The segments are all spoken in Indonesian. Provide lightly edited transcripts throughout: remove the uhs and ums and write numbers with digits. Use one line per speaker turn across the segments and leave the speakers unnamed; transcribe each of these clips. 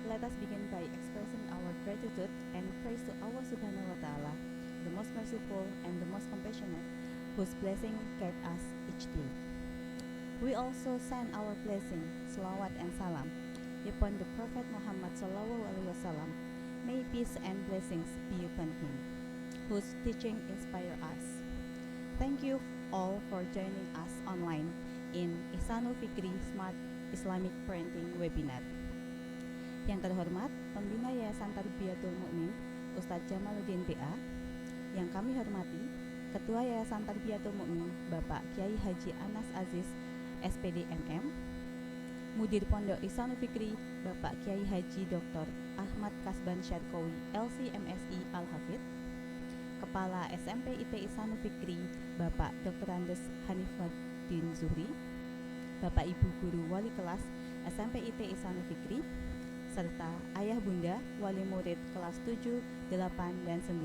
Let us begin by expressing our gratitude and praise to Allah Subhanahu wa Ta'ala, the most merciful and the most compassionate, whose blessing guide us each day. We also send our blessing, salawat and salam upon the Prophet Muhammad Sallallahu Alaihi Wasallam. May peace and blessings be upon him, whose teaching inspire us. Thank you all for joining us online in Ihsanul Fikri Smart Islamic Parenting Webinar. Yang terhormat, Pembina Yayasan Tarbiyatul Mukmin, Ustadz Jamaluddin BA. Yang kami hormati, Ketua Yayasan Tarbiyatul Mukmin, Bapak Kiai Haji Anas Aziz, SPD MM. Mudir Pondok Ihsanul Fikri, Bapak Kiai Haji Dr. Ahmad Kasban Syarqawi, LC MSI Al-Hafidh. Kepala SMP IT Ihsanul Fikri, Bapak Dr. Andes Hanifuddin Zuhri. Bapak Ibu Guru Wali Kelas SMP IT Ihsanul Fikri, serta ayah bunda wali murid kelas 7, 8, dan 9.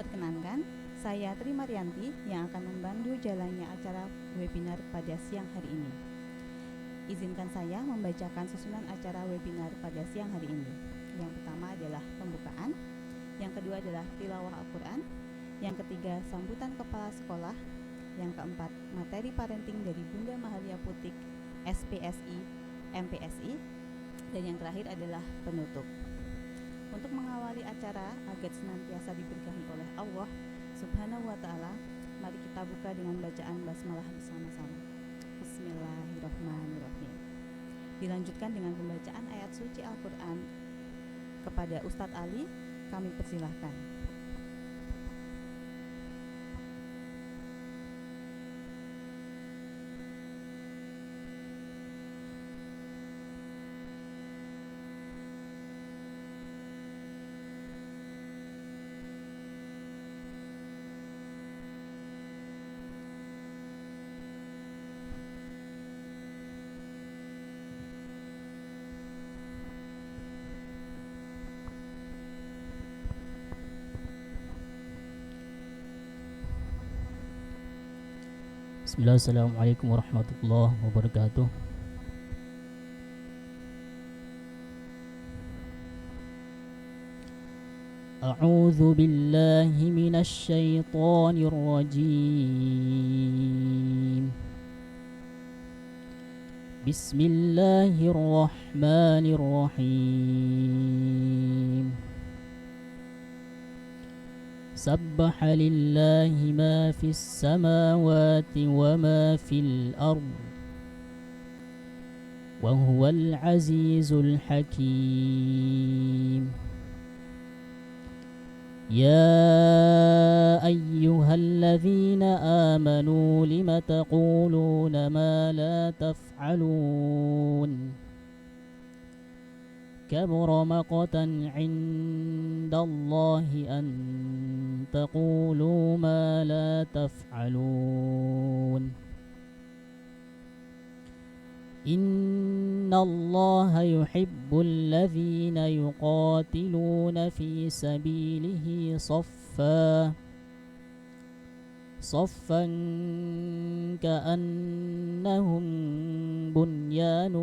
Perkenankan, saya Tri Marianti yang akan membantu jalannya acara webinar pada siang hari ini. Izinkan saya membacakan susunan acara webinar pada siang hari ini. Yang pertama adalah pembukaan, yang kedua adalah tilawah Al-Quran, yang ketiga sambutan kepala sekolah, yang keempat materi parenting dari Bunda Mahalia Putik, SPSI, MPSI, dan yang terakhir adalah penutup. Untuk mengawali acara agar senantiasa diberkahi oleh Allah Subhanahu wa Ta'ala, mari kita buka dengan bacaan basmalah bersama-sama. Bismillahirrahmanirrahim. Dilanjutkan dengan pembacaan ayat suci Al-Quran. Kepada Ustadz Ali, kami persilahkan.
Bismillah, assalamualaikum warahmatullahi wabarakatuh. A'udzu billahi minasy syaithanir rajim. Bismillahirrahmanirrahim. سبح لله ما في السماوات وما في الأرض وهو العزيز الحكيم. يا أيها الذين آمنوا لم تقولون ما لا تفعلون كبر مقتا عند الله أن تقولوا ما لا تفعلون إن الله يحب الذين يقاتلون في سبيله صفا كأنهم بنيان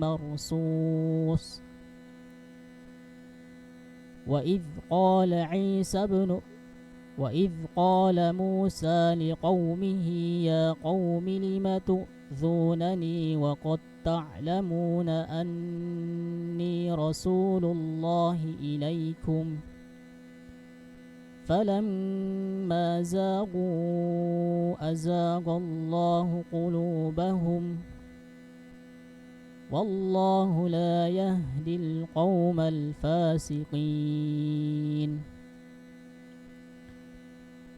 مرصوص. وإذ قال موسى لقومه يا قوم لم تؤذونني وقد تعلمون أني رسول الله إليكم فلما زاغوا أزاغ الله قلوبهم والله لا يهدي القوم الفاسقين.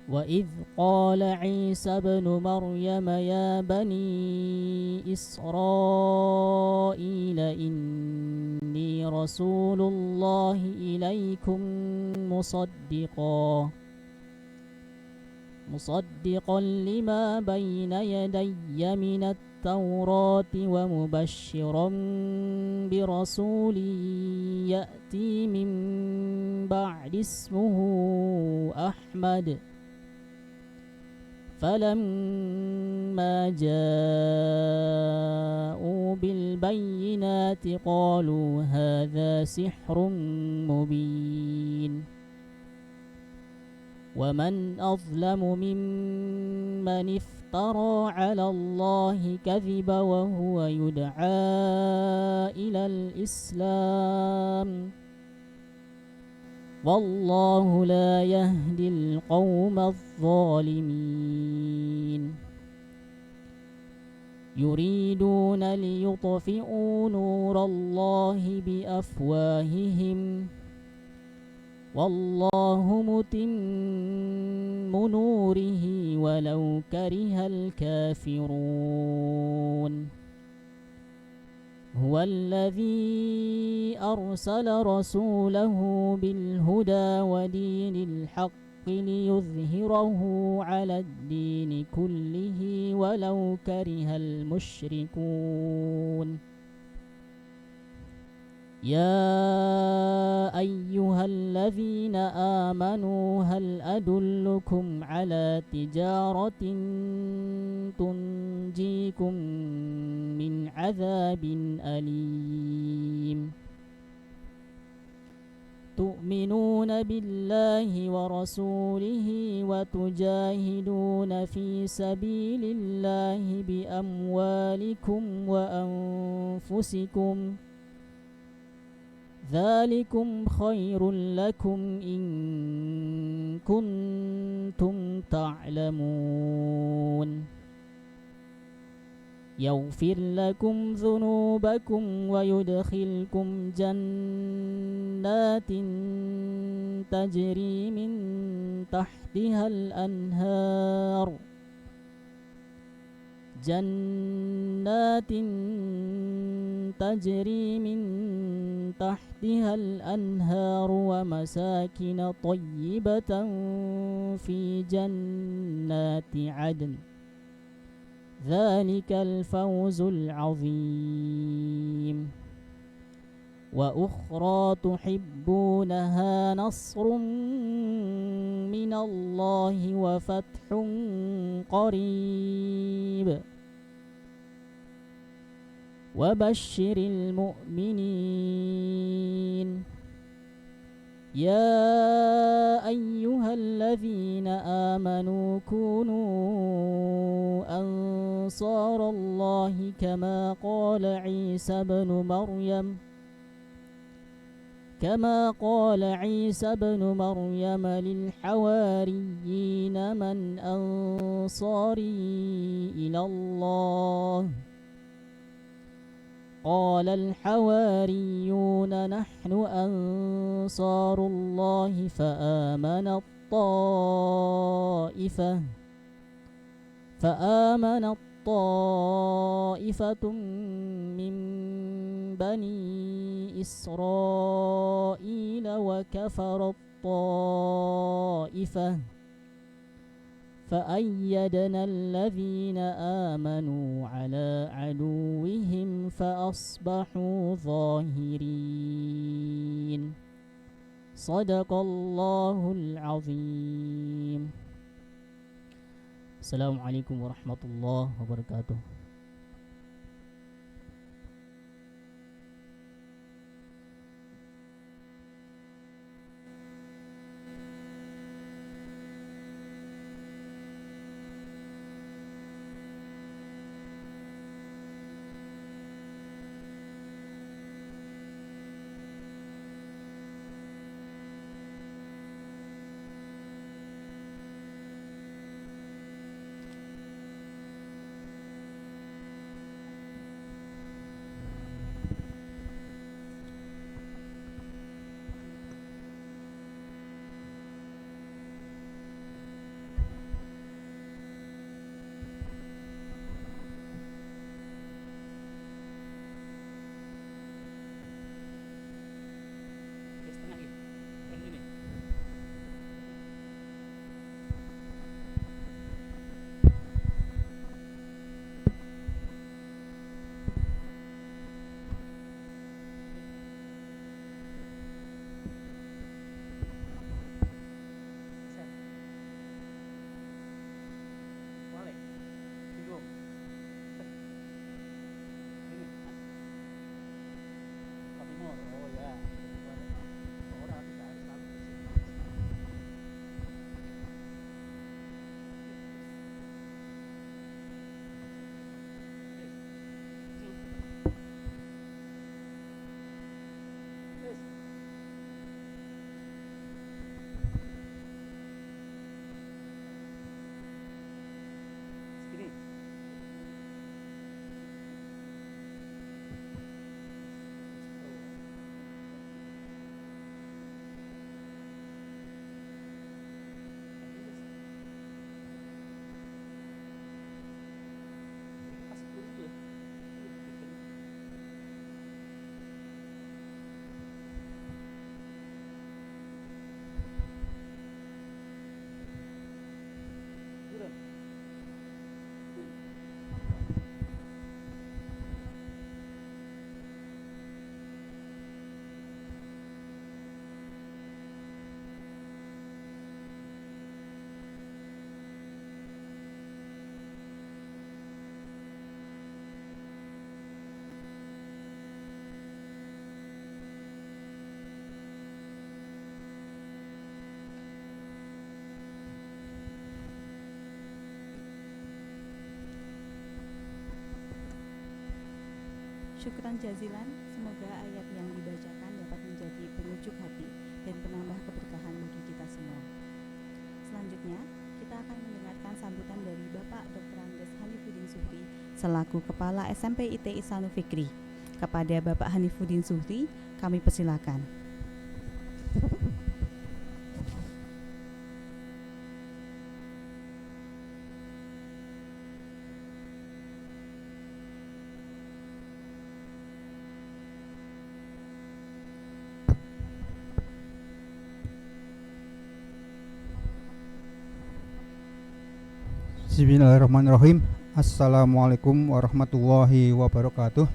وإذ قال عيسى ابن مريم يا بني إسرائيل إني رسول الله إليكم مصدقا لما بين يدي من التوراة ومبشرا برسول يأتي من بعد اسمه أحمد فلما فلما جاءوا بالبينات قالوا هذا سحر مبين ومن أظلم ممن افترى على الله كذبا وهو يدعى إلى الإسلام والله لا يهدي القوم الظالمين يريدون ليطفئوا نور الله بأفواههم والله متم نوره ولو كره الكافرون هو الذي أرسل رسوله بالهدى ودين الحق ليظهره على الدين كله ولو كره المشركون يا أيها الذين آمنوا هل أدلكم على تجارة تنجيكم من عذاب أليم تؤمنون بالله ورسوله وتجاهدون في سبيل الله بأموالكم وأنفسكم ذلكم خير لكم إن كنتم تعلمون يغفر لكم ذنوبكم ويدخلكم جنات تجري من تحتها الأنهار جنات تجري من تحتها الأنهار ومساكن طيبة في جنات عدن ذلك الفوز العظيم وأخرى تحبونها نصر من الله وفتح قريب وبشر المؤمنين يا أيها الذين آمنوا كونوا أنصار الله كما قال عيسى بن مريم للحواريين من أنصاري إلى الله قال الحواريون نحن أنصار الله فآمنت طائفة من بني إسرائيل وكفرت طائفة فأيدنا الذين آمنوا على عدوهم فأصبحوا ظاهرين صدق الله العظيم. Assalamualaikum warahmatullahi wabarakatuh.
Syukran jazilan, semoga ayat yang dibacakan dapat menjadi penyejuk hati dan penambah keberkahan bagi kita semua. Selanjutnya, kita akan mendengarkan sambutan dari Bapak Dr. Andes Hanifuddin Zuhri selaku Kepala SMP IT Ihsanul Fikri. Kepada Bapak Hanifuddin Zuhri, kami persilakan.
Bismillahirrahmanirrahim. Assalamualaikum warahmatullahi wabarakatuh.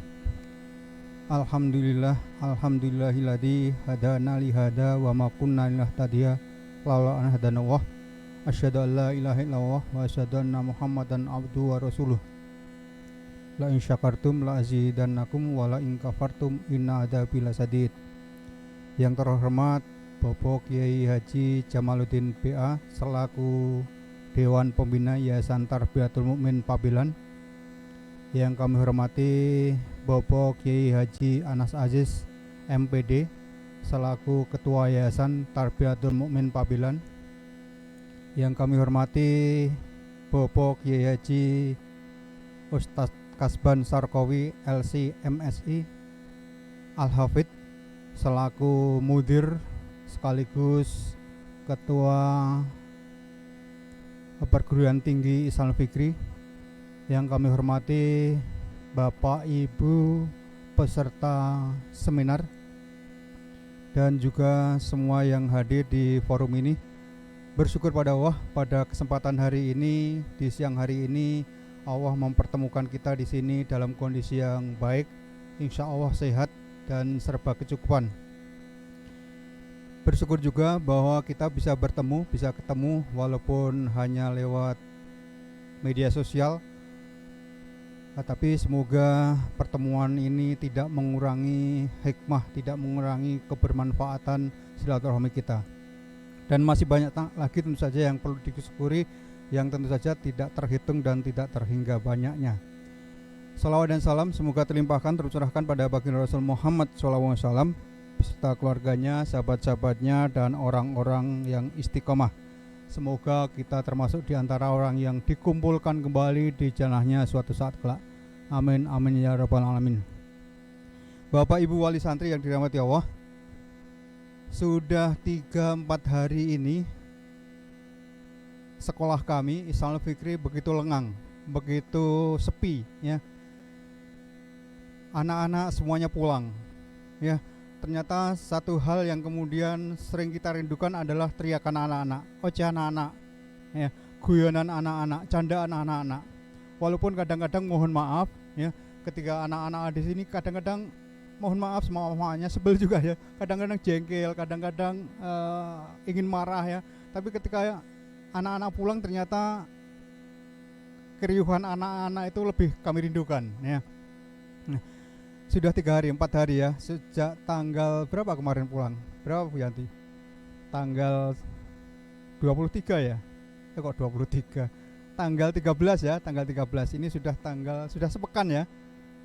Alhamdulillahilladzi hadana li hada wa ma kunna linahtadiya laula an hadanallah. Asyhadu an la ilaha illallah wa asyhadu anna Muhammadan abduhu wa rasuluh. La in syakartum la azidannakum wa la in kafartum inna adzabi lasadid. Yang terhormat Bapak Kiai Haji Jamaluddin BA selaku Dewan Pembina Yayasan Tarbiyatul Mukmin Pabilan. Yang kami hormati Bapak Kiai Haji Anas Aziz MPD selaku Ketua Yayasan Tarbiyatul Mukmin Pabilan. Yang kami hormati Bapak Kiai Haji Ustadz Kasban Sarkawi LC MSI Al-Hafidh selaku Mudir sekaligus Ketua Perguruan Tinggi Ihsanul Fikri. Yang kami hormati Bapak Ibu peserta seminar dan juga semua yang hadir di forum ini. Bersyukur pada Allah pada kesempatan hari ini, di siang hari ini Allah mempertemukan kita di sini dalam kondisi yang baik, insya Allah sehat dan serba kecukupan. Bersyukur juga bahwa kita bisa ketemu walaupun hanya lewat media sosial. Tapi semoga pertemuan ini tidak mengurangi hikmah, tidak mengurangi kebermanfaatan silaturahmi kita. Dan masih banyak lagi tentu saja yang perlu disyukuri, yang tentu saja tidak terhitung dan tidak terhingga banyaknya. Salawat dan salam semoga terlimpahkan tercurahkan pada baginda Rasul Muhammad SAW beserta keluarganya, sahabat-sahabatnya, dan orang-orang yang istiqomah. Semoga kita termasuk di antara orang yang dikumpulkan kembali di jannahnya suatu saat kelak. Amin, amin ya rabbal alamin. Bapak Ibu wali santri yang dirahmati Allah, sudah 3-4 hari ini sekolah kami Ihsanul Fikri begitu lengang, begitu sepi ya. Anak-anak semuanya pulang ya. Ternyata satu hal yang kemudian sering kita rindukan adalah teriakan anak-anak, ocehan anak-anak, ya, guyonan anak-anak, candaan anak-anak. Walaupun kadang-kadang mohon maaf, ya, ketika anak-anak di sini kadang-kadang mohon maaf semua-semuanya sebel juga ya, kadang-kadang jengkel, kadang-kadang ingin marah ya. Tapi ketika anak-anak pulang ternyata keriuhan anak-anak itu lebih kami rindukan, ya. Nah, sudah 3-4 hari ya, sejak tanggal berapa kemarin pulang? Berapa Bu Yanti? Tanggal 23 ya? Kok 23? Tanggal 13 ya, tanggal 13 ini sudah sepekan ya.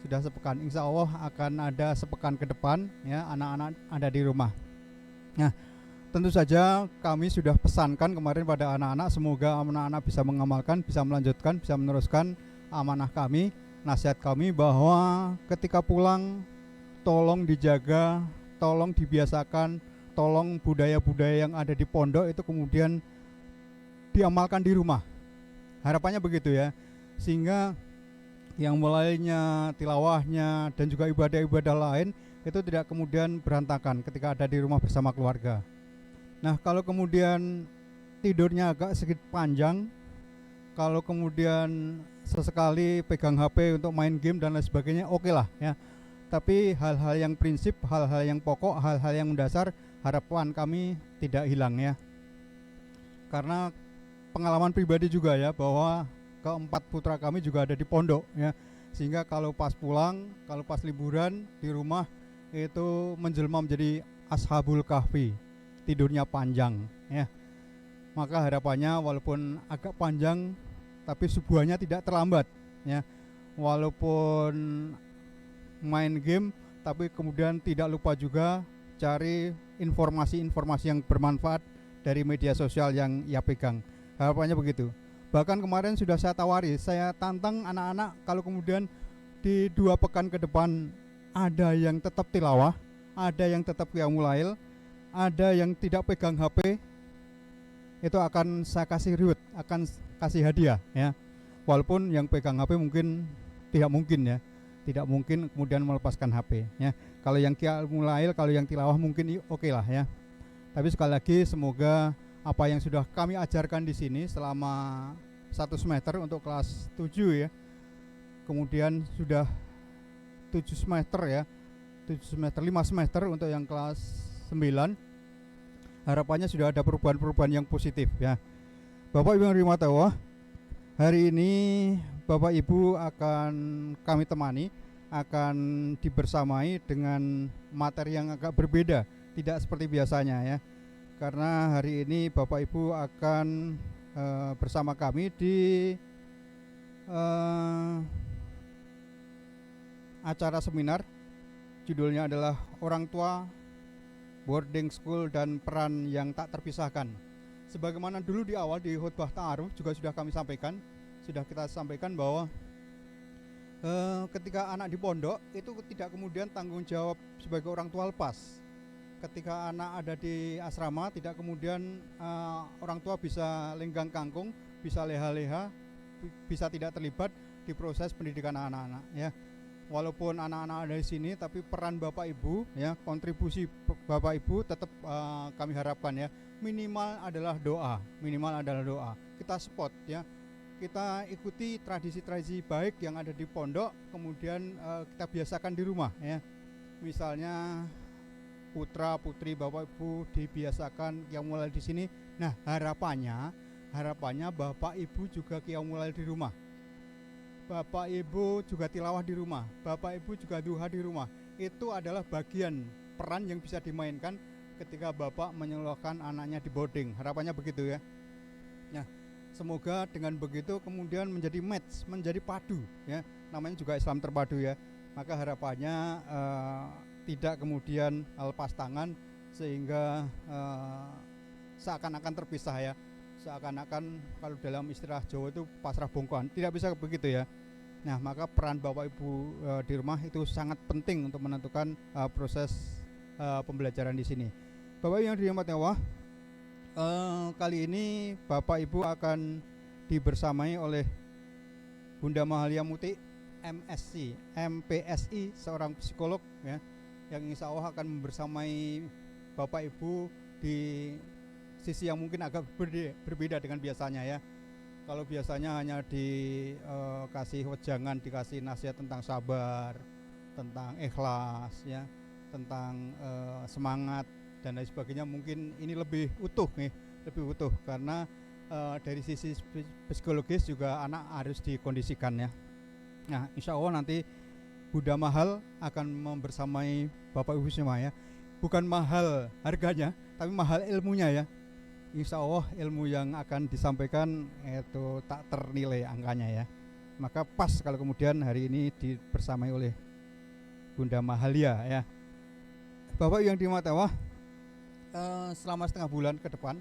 Sudah sepekan, insya Allah akan ada sepekan ke depan ya, anak-anak ada di rumah. Nah, tentu saja kami sudah pesankan kemarin pada anak-anak, semoga anak-anak bisa mengamalkan, bisa melanjutkan, bisa meneruskan amanah kami, nasihat kami bahwa ketika pulang tolong dijaga, tolong dibiasakan, tolong budaya-budaya yang ada di pondok itu kemudian diamalkan di rumah. Harapannya begitu ya, sehingga yang mulainya tilawahnya dan juga ibadah-ibadah lain itu tidak kemudian berantakan ketika ada di rumah bersama keluarga. Nah, kalau kemudian tidurnya agak sedikit panjang, kalau kemudian sesekali pegang HP untuk main game dan lain sebagainya, oke lah ya. Tapi hal-hal yang prinsip, hal-hal yang pokok, hal-hal yang mendasar, harapan kami tidak hilang ya. Karena pengalaman pribadi juga ya, bahwa keempat putra kami juga ada di pondok ya. Sehingga kalau pas pulang, kalau pas liburan di rumah itu menjelma menjadi ashabul kahfi, tidurnya panjang ya. Maka harapannya walaupun agak panjang tapi subuhannya tidak terlambat ya. Walaupun main game, tapi kemudian tidak lupa juga cari informasi-informasi yang bermanfaat dari media sosial yang ia pegang. Harapannya begitu. Bahkan kemarin sudah saya tawari, saya tantang anak-anak kalau kemudian di 2 pekan ke depan ada yang tetap tilawah, ada yang tetap qiyamul lail, ada yang tidak pegang HP, itu akan saya kasih reward, akan kasih hadiah ya. Walaupun yang pegang HP mungkin tidak mungkin kemudian melepaskan HP ya. Kalau yang qiyamul lail, kalau yang tilawah mungkin oke lah ya. Tapi sekali lagi semoga apa yang sudah kami ajarkan di sini selama 1 semester untuk kelas 7 ya. Kemudian sudah 7 semester ya. 5 semester untuk yang kelas 9. Harapannya sudah ada perubahan-perubahan yang positif ya. Bapak Ibu yang dirahmati Allah, hari ini Bapak Ibu akan kami temani, akan dibersamai dengan materi yang agak berbeda, tidak seperti biasanya ya. Karena hari ini Bapak Ibu akan bersama kami di acara seminar. Judulnya adalah Orang Tua, Boarding School dan Peran yang Tak Terpisahkan. Sebagaimana dulu di awal di khutbah ta'aruf juga sudah kami sampaikan, sudah kita sampaikan bahwa ketika anak di pondok itu tidak kemudian tanggung jawab sebagai orang tua lepas. Ketika anak ada di asrama tidak kemudian orang tua bisa lenggang kangkung, bisa leha-leha, bisa tidak terlibat di proses pendidikan anak-anak ya. Walaupun anak-anak ada di sini, tapi peran Bapak Ibu ya, kontribusi Bapak Ibu tetap kami harapkan ya, minimal adalah doa. Kita support ya, kita ikuti tradisi-tradisi baik yang ada di pondok, kemudian kita biasakan di rumah ya. Misalnya putra putri Bapak Ibu dibiasakan qiyamul lail di sini. Nah, harapannya Bapak Ibu juga qiyamul lail di rumah. Bapak Ibu juga tilawah di rumah, Bapak Ibu juga duha di rumah. Itu adalah bagian peran yang bisa dimainkan ketika Bapak menyekolahkan anaknya di boarding. Harapannya begitu ya. Nah, semoga dengan begitu kemudian menjadi match, menjadi padu ya. Namanya juga Islam terpadu ya. Maka harapannya tidak kemudian lepas tangan sehingga seakan-akan terpisah ya. Seakan-akan kalau dalam istilah Jawa itu pasrah bongkohan, tidak bisa begitu ya. Nah, maka peran Bapak Ibu di rumah itu sangat penting untuk menentukan proses pembelajaran di sini. Bapak Ibu yang dirahmati Allah, kali ini Bapak Ibu akan dibersamai oleh Bunda Mahalia Muti, MSc, MPSI, seorang psikolog ya, yang insya Allah akan membersamai Bapak Ibu di sisi yang mungkin agak berbeda dengan biasanya ya. Kalau biasanya hanya dikasih wejangan, dikasih nasihat tentang sabar, tentang ikhlas ya, tentang semangat dan lain sebagainya, mungkin ini lebih utuh karena dari sisi psikologis juga anak harus dikondisikan ya. Nah, insya Allah nanti Bunda Mahal akan membersamai Bapak Ibu semua ya. Bukan mahal harganya, tapi mahal ilmunya ya. Insya Allah ilmu yang akan disampaikan itu tak ternilai angkanya ya. Maka pas kalau kemudian hari ini dibersamai oleh Bunda Mahalia ya. Bapak yang dirahmati Allah, selama setengah bulan ke depan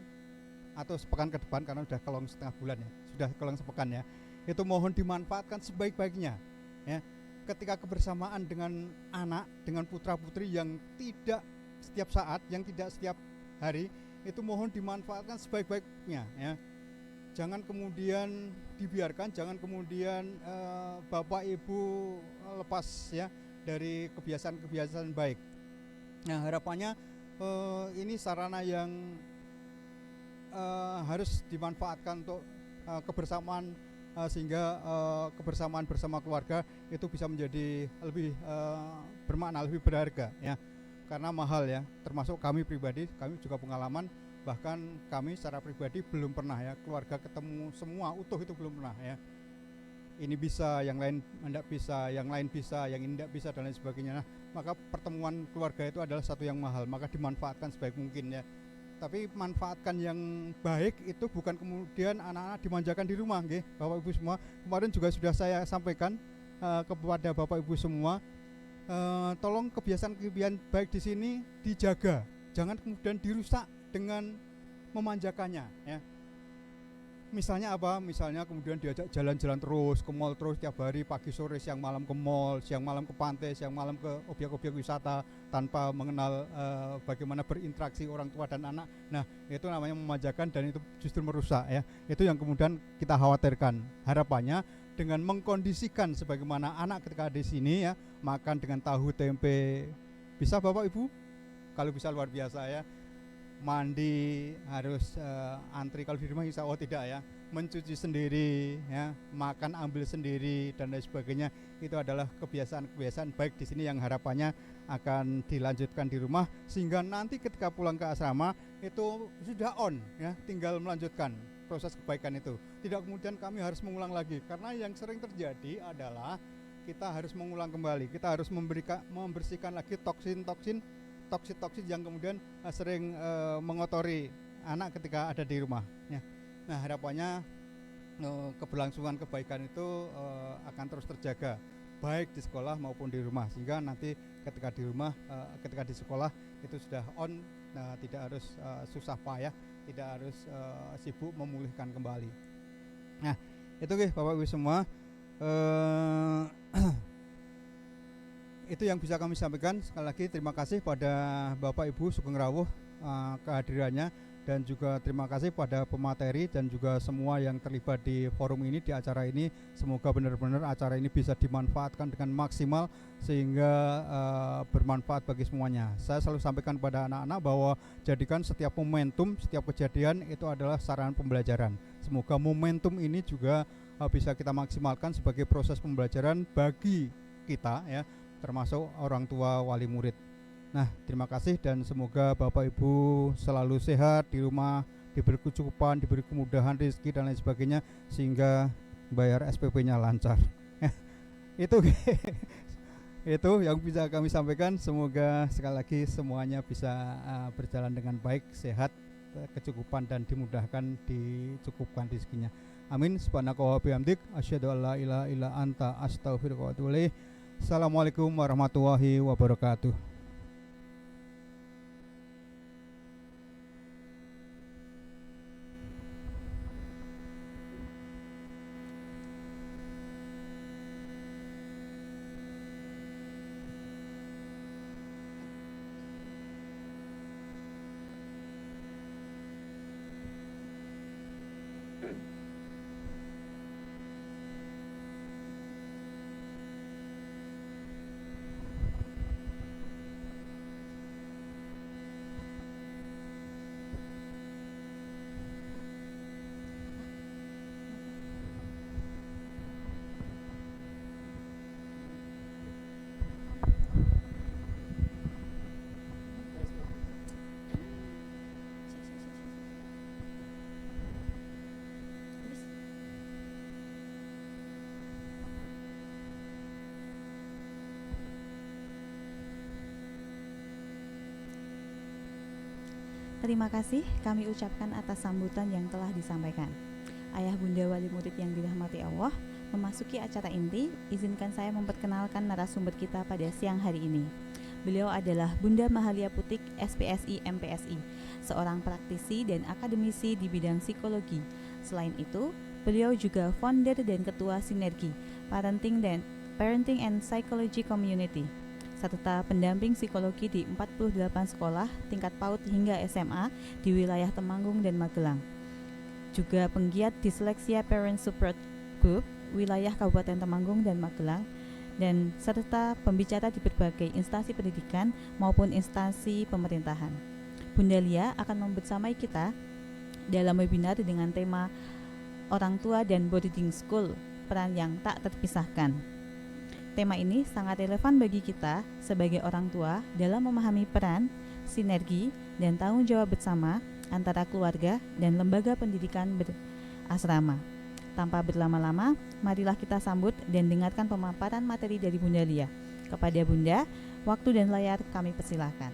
atau sepekan ke depan, karena sudah kelong setengah bulan ya, sudah kelong sepekan ya, itu mohon dimanfaatkan sebaik-baiknya ya. Ketika kebersamaan dengan anak, dengan putra putri yang tidak setiap saat, yang tidak setiap hari, itu mohon dimanfaatkan sebaik-baiknya ya. Jangan kemudian dibiarkan, jangan kemudian Bapak Ibu lepas ya dari kebiasaan-kebiasaan baik. Nah, harapannya ini sarana yang harus dimanfaatkan untuk kebersamaan, sehingga kebersamaan bersama keluarga itu bisa menjadi lebih bermakna, lebih berharga ya. Karena mahal ya, termasuk kami pribadi, kami juga pengalaman, bahkan kami secara pribadi belum pernah ya, keluarga ketemu semua utuh itu belum pernah ya. Ini bisa, yang lain tidak bisa, yang lain bisa, yang ini tidak bisa dan lain sebagainya. Nah, maka pertemuan keluarga itu adalah satu yang mahal, maka dimanfaatkan sebaik mungkin ya. Tapi manfaatkan yang baik itu bukan kemudian anak-anak dimanjakan di rumah, nggih, Bapak Ibu semua. Kemarin juga sudah saya sampaikan kepada Bapak Ibu semua tolong kebiasaan-kebiasaan baik di sini dijaga, jangan kemudian dirusak dengan memanjakannya ya. Misalnya apa? Misalnya kemudian diajak jalan-jalan terus ke mall terus tiap hari, pagi sore siang malam ke mall, siang malam ke pantai, siang malam ke objek-objek wisata tanpa mengenal bagaimana berinteraksi orang tua dan anak. Nah, itu namanya memanjakan dan itu justru merusak ya. Itu yang kemudian kita khawatirkan. Harapannya dengan mengkondisikan sebagaimana anak ketika di sini ya, makan dengan tahu tempe. Bisa Bapak Ibu? Kalau bisa luar biasa ya. Mandi harus antri, kalau di rumah insya Allah tidak ya, mencuci sendiri ya, makan ambil sendiri dan lain sebagainya. Itu adalah kebiasaan-kebiasaan baik di sini yang harapannya akan dilanjutkan di rumah sehingga nanti ketika pulang ke asrama itu sudah on ya, tinggal melanjutkan proses kebaikan itu. Tidak kemudian kami harus mengulang lagi, karena yang sering terjadi adalah kita harus mengulang kembali, kita harus membersihkan lagi toksin-toksin yang kemudian sering mengotori anak ketika ada di rumah ya. Nah, harapannya keberlangsungan kebaikan itu akan terus terjaga baik di sekolah maupun di rumah, sehingga nanti ketika di rumah, ketika di sekolah itu sudah on, tidak harus susah payah, tidak harus sibuk memulihkan kembali. Nah, itu Bapak Ibu semua, itu yang bisa kami sampaikan. Sekali lagi terima kasih pada Bapak Ibu Sugeng Rawuh kehadirannya, dan juga terima kasih pada pemateri dan juga semua yang terlibat di forum ini, di acara ini. Semoga benar-benar acara ini bisa dimanfaatkan dengan maksimal sehingga bermanfaat bagi semuanya. Saya selalu sampaikan pada anak-anak bahwa jadikan setiap momentum, setiap kejadian itu adalah sarana pembelajaran. Semoga momentum ini juga bisa kita maksimalkan sebagai proses pembelajaran bagi kita ya, termasuk orang tua wali murid. Nah, terima kasih dan semoga Bapak Ibu selalu sehat di rumah, diberi kecukupan, diberi kemudahan rezeki dan lain sebagainya sehingga bayar SPP-nya lancar. Itu itu yang bisa kami sampaikan. Semoga sekali lagi semuanya bisa berjalan dengan baik, sehat, kecukupan dan dimudahkan, dicukupkan rezekinya. Amin. Subhanaka wa bihamdik, asyhadu an la ilaha illa anta, astaghfiruka wa atubu ilaik. Assalamualaikum warahmatullahi wabarakatuh.
Terima kasih kami ucapkan atas sambutan yang telah disampaikan. Ayah bunda wali murid yang dirahmati Allah, memasuki acara inti, izinkan saya memperkenalkan narasumber kita pada siang hari ini. Beliau adalah Bunda Mahalia Putik, SPSI MPSI, seorang praktisi dan akademisi di bidang psikologi. Selain itu, beliau juga founder dan ketua Sinergi Parenting and Psychology Community, serta pendamping psikologi di 48 sekolah tingkat PAUD hingga SMA di wilayah Temanggung dan Magelang. Juga penggiat Disleksia Parent Support Group wilayah Kabupaten Temanggung dan Magelang, dan serta pembicara di berbagai instansi pendidikan maupun instansi pemerintahan. Bunda Lia akan membersamai kita dalam webinar dengan tema Orang Tua dan Boarding School, peran yang tak terpisahkan. Tema ini sangat relevan bagi kita sebagai orang tua dalam memahami peran, sinergi, dan tanggung jawab bersama antara keluarga dan lembaga pendidikan berasrama. Tanpa berlama-lama, marilah kita sambut dan dengarkan pemaparan materi dari Bunda Lia. Kepada Bunda, waktu dan layar kami persilahkan.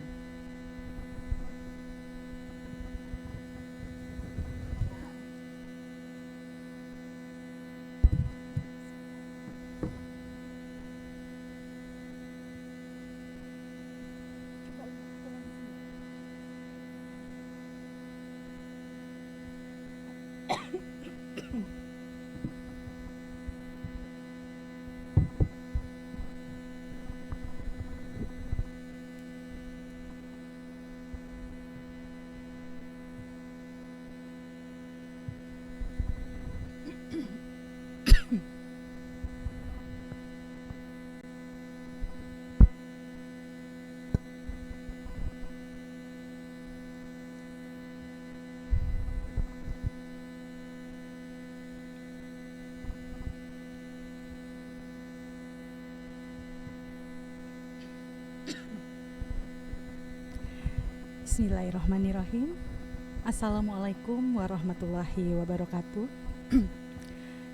Bismillahirrahmanirrahim. Assalamualaikum warahmatullahi wabarakatuh.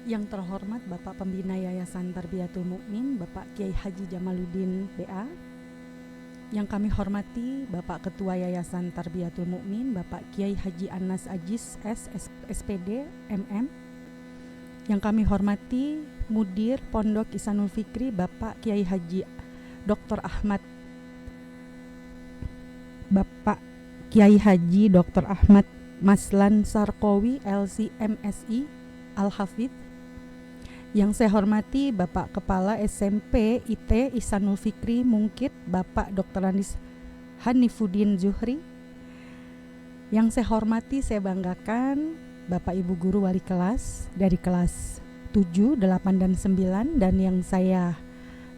Yang terhormat Bapak Pembina Yayasan Tarbiyatul Mukmin, Bapak Kiai Haji Jamaluddin BA. Yang kami hormati Bapak Ketua Yayasan Tarbiyatul Mukmin, Bapak Kiai Haji Anas Ajis SPD MM. Yang kami hormati Mudir Pondok Ihsanul Fikri, Bapak Kiai Haji Dr. Ahmad Maslan Sarkowi LC MSI Al-Hafidh. Yang saya hormati Bapak Kepala SMP IT Ihsanul Fikri Mungkit, Bapak Dr. Hanifuddin Zuhri. Yang saya hormati, saya banggakan Bapak Ibu Guru Wali Kelas dari kelas 7, 8, dan 9. Dan yang saya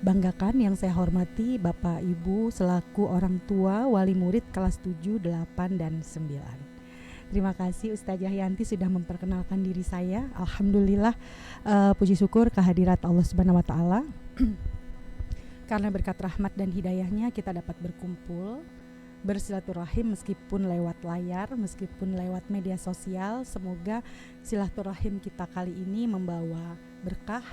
banggakan, yang saya hormati Bapak Ibu selaku orang tua wali murid kelas 7, 8, dan 9. Terima kasih Ustazah Yanti sudah memperkenalkan diri saya. Alhamdulillah, puji syukur kehadirat Allah Subhanahu wa taala. Karena berkat rahmat dan hidayahnya kita dapat berkumpul, bersilaturahim meskipun lewat layar, meskipun lewat media sosial. Semoga silaturahim kita kali ini membawa berkah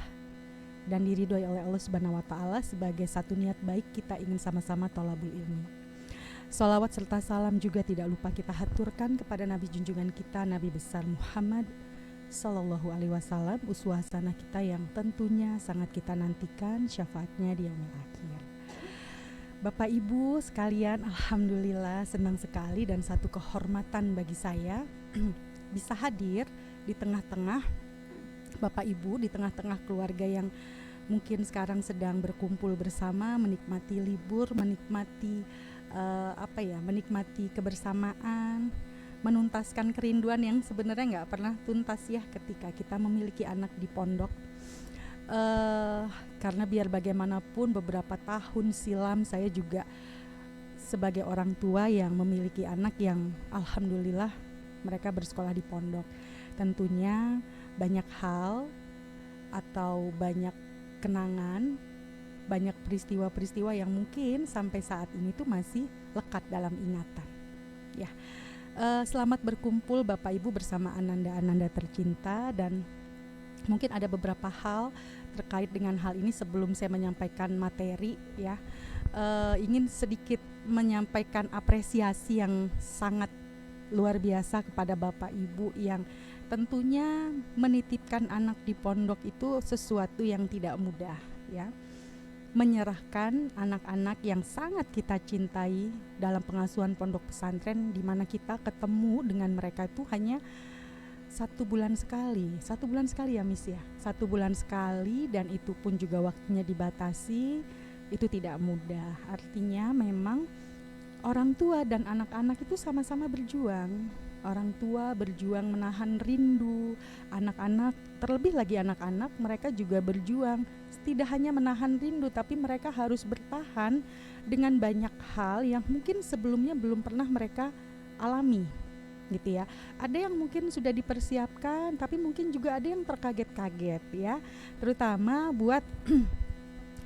dan diridhoi oleh Allah Subhanahu wa taala sebagai satu niat baik kita ingin sama-sama thalabul ilmi. Salawat serta salam juga tidak lupa kita haturkan kepada Nabi junjungan kita, Nabi besar Muhammad Sallallahu Alaihi Wasallam, uswah hasanah kita yang tentunya sangat kita nantikan syafaatnya di yaumil akhir. Bapak Ibu sekalian, alhamdulillah senang sekali dan satu kehormatan bagi saya bisa hadir di tengah-tengah Bapak Ibu, di tengah-tengah keluarga yang mungkin sekarang sedang berkumpul bersama, menikmati libur, menikmati menikmati kebersamaan, menuntaskan kerinduan yang sebenarnya nggak pernah tuntas ya ketika kita memiliki anak di pondok. Karena biar bagaimanapun beberapa tahun silam saya juga sebagai orang tua yang memiliki anak yang alhamdulillah mereka bersekolah di pondok. Tentunya banyak hal atau banyak kenangan, banyak peristiwa-peristiwa yang mungkin sampai saat ini tuh masih lekat dalam ingatan. Ya, selamat berkumpul Bapak Ibu bersama ananda-ananda tercinta, dan mungkin ada beberapa hal terkait dengan hal ini sebelum saya menyampaikan materi. Ya, ingin sedikit menyampaikan apresiasi yang sangat luar biasa kepada Bapak Ibu yang tentunya menitipkan anak di pondok itu sesuatu yang tidak mudah. Ya, menyerahkan anak-anak yang sangat kita cintai dalam pengasuhan pondok pesantren, di mana kita ketemu dengan mereka itu hanya 1 bulan sekali ya Miss ya, 1 bulan sekali, dan itu pun juga waktunya dibatasi. Itu tidak mudah. Artinya memang orang tua dan anak-anak itu sama-sama berjuang. Orang tua berjuang menahan rindu, anak-anak, terlebih lagi anak-anak, mereka juga berjuang tidak hanya menahan rindu, tapi mereka harus bertahan dengan banyak hal yang mungkin sebelumnya belum pernah mereka alami, gitu ya. Ada yang mungkin sudah dipersiapkan, tapi mungkin juga ada yang terkaget-kaget ya, terutama buat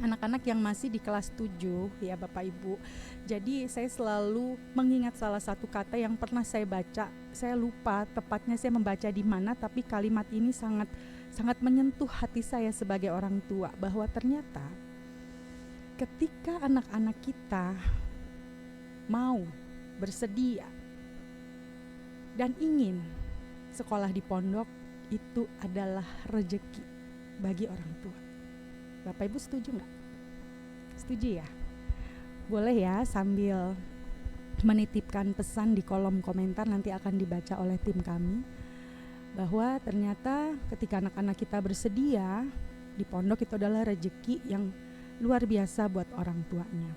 anak-anak yang masih di kelas 7 ya Bapak Ibu. Jadi saya selalu mengingat salah satu kata yang pernah saya baca, saya lupa tepatnya saya membaca di mana, tapi kalimat ini sangat menyentuh hati saya sebagai orang tua, bahwa ternyata ketika anak-anak kita mau, bersedia dan ingin sekolah di pondok, itu adalah rezeki bagi orang tua. Bapak Ibu setuju nggak? Setuju ya? Boleh ya sambil menitipkan pesan di kolom komentar, nanti akan dibaca oleh tim kami, bahwa ternyata ketika anak-anak kita bersedia di pondok, itu adalah rezeki yang luar biasa buat orang tuanya.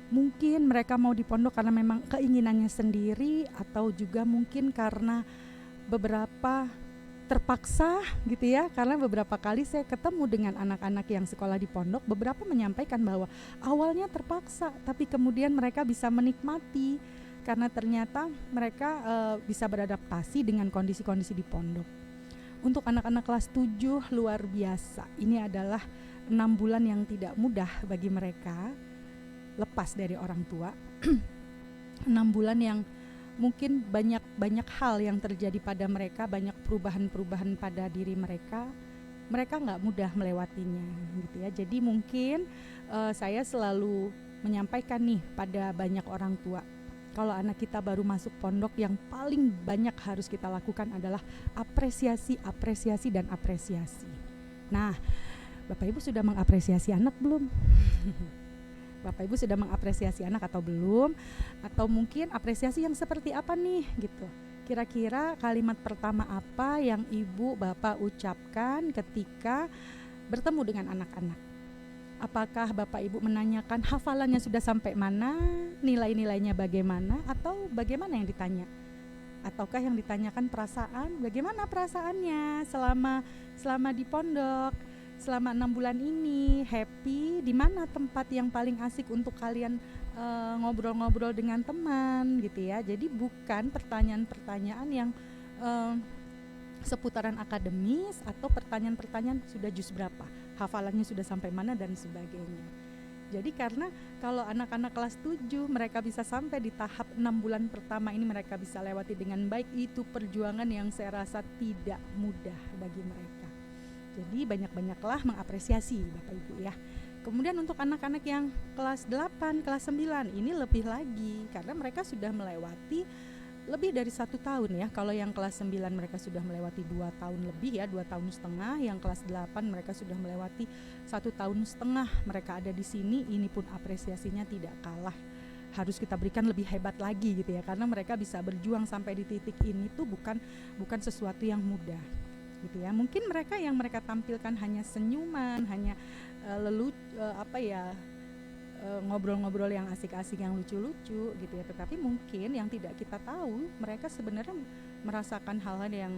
Mungkin mereka mau di pondok karena memang keinginannya sendiri, atau juga mungkin karena beberapa terpaksa gitu ya, karena beberapa kali saya ketemu dengan anak-anak yang sekolah di pondok, beberapa menyampaikan bahwa awalnya terpaksa, tapi kemudian mereka bisa menikmati karena ternyata mereka bisa beradaptasi dengan kondisi-kondisi di pondok. Untuk anak-anak kelas 7 luar biasa, ini adalah 6 bulan yang tidak mudah bagi mereka lepas dari orang tua. 6 bulan yang mungkin banyak hal yang terjadi pada mereka, banyak perubahan-perubahan pada diri mereka nggak mudah melewatinya gitu ya. Jadi mungkin saya selalu menyampaikan nih pada banyak orang tua, kalau anak kita baru masuk pondok, yang paling banyak harus kita lakukan adalah apresiasi dan apresiasi. Nah, Bapak Ibu sudah mengapresiasi anak belum? Bapak Ibu sudah mengapresiasi anak atau belum? Atau mungkin apresiasi yang seperti apa nih gitu? Kira-kira kalimat pertama apa yang Ibu Bapak ucapkan ketika bertemu dengan anak-anak? Apakah Bapak Ibu menanyakan hafalannya sudah sampai mana, nilai-nilainya bagaimana, atau bagaimana yang ditanya? Ataukah yang ditanyakan perasaan, bagaimana perasaannya selama di pondok, selama 6 bulan ini, happy, di mana tempat yang paling asik untuk kalian ngobrol-ngobrol dengan teman gitu ya. Jadi bukan pertanyaan-pertanyaan yang seputaran akademis atau pertanyaan-pertanyaan sudah juz berapa, hafalannya sudah sampai mana dan sebagainya. Jadi karena kalau anak-anak kelas 7 mereka bisa sampai di tahap 6 bulan pertama ini, mereka bisa lewati dengan baik, itu perjuangan yang saya rasa tidak mudah bagi mereka. Jadi banyak-banyaklah mengapresiasi Bapak Ibu ya. Kemudian untuk anak-anak yang kelas 8, kelas 9 ini lebih lagi, karena mereka sudah melewati lebih dari 1 tahun ya. Kalau yang kelas 9 mereka sudah melewati 2 tahun lebih ya, 2 tahun setengah. Yang kelas 8 mereka sudah melewati 1 tahun setengah mereka ada di sini. Ini pun apresiasinya tidak kalah, harus kita berikan lebih hebat lagi gitu ya, karena mereka bisa berjuang sampai di titik ini tuh bukan sesuatu yang mudah gitu ya. Mungkin mereka yang mereka tampilkan hanya senyuman, hanya ngobrol-ngobrol yang asik-asik, yang lucu-lucu gitu ya. Tetapi mungkin yang tidak kita tahu, mereka sebenarnya merasakan hal-hal yang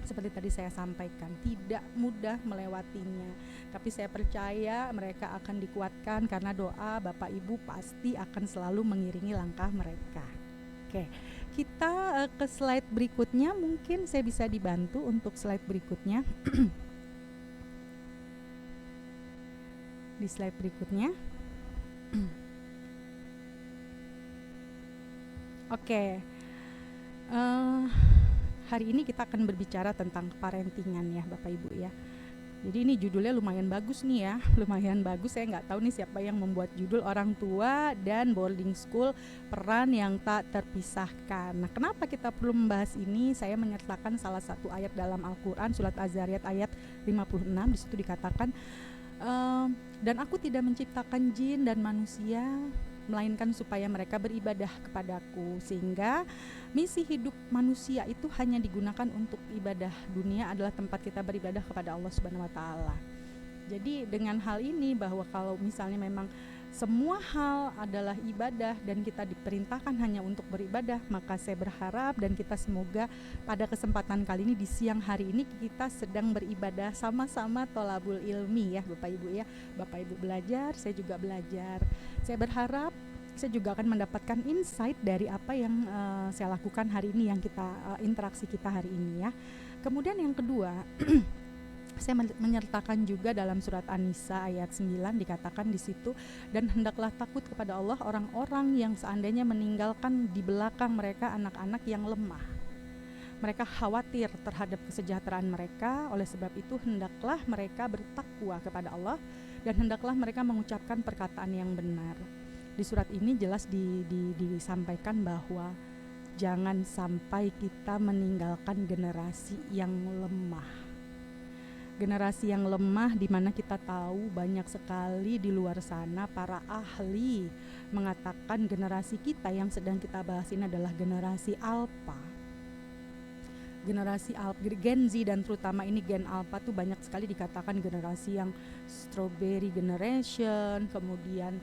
seperti tadi saya sampaikan, tidak mudah melewatinya. Tapi saya percaya mereka akan dikuatkan karena doa Bapak Ibu pasti akan selalu mengiringi langkah mereka. Oke, kita ke slide berikutnya. Mungkin saya bisa dibantu untuk slide berikutnya. Di slide berikutnya. Oke, hari ini kita akan berbicara tentang parentingan ya Bapak Ibu ya. Jadi ini judulnya lumayan bagus nih ya, lumayan bagus. Saya nggak tahu nih siapa yang membuat judul, orang tua dan boarding school, peran yang tak terpisahkan. Nah, kenapa kita perlu membahas ini? Saya menyertakan salah satu ayat dalam Al-Quran, surat Az-Zariyat ayat 56. Di situ dikatakan, dan aku tidak menciptakan jin dan manusia melainkan supaya mereka beribadah kepadaku, sehingga misi hidup manusia itu hanya digunakan untuk ibadah. Dunia adalah tempat kita beribadah kepada Allah Subhanahu wa taala. Jadi dengan hal ini, bahwa kalau misalnya memang semua hal adalah ibadah dan kita diperintahkan hanya untuk beribadah, maka saya berharap dan kita semoga pada kesempatan kali ini, di siang hari ini, kita sedang beribadah sama-sama tolabul ilmi ya Bapak Ibu ya. Bapak Ibu belajar, saya juga belajar. Saya berharap saya juga akan mendapatkan insight dari apa yang saya lakukan hari ini, yang kita interaksi kita hari ini ya. Kemudian yang kedua, saya menyertakan juga dalam surat An-Nisa ayat 9, dikatakan di situ, dan hendaklah takut kepada Allah orang-orang yang seandainya meninggalkan di belakang mereka anak-anak yang lemah. Mereka khawatir terhadap kesejahteraan mereka, oleh sebab itu hendaklah mereka bertakwa kepada Allah dan hendaklah mereka mengucapkan perkataan yang benar. Di surat ini jelas disampaikan bahwa jangan sampai kita meninggalkan generasi yang lemah. Generasi yang lemah, di mana kita tahu banyak sekali di luar sana para ahli mengatakan generasi kita yang sedang kita bahas ini adalah generasi alpha. Generasi Gen Z, dan terutama ini Gen Alpha tuh banyak sekali dikatakan generasi yang strawberry generation, kemudian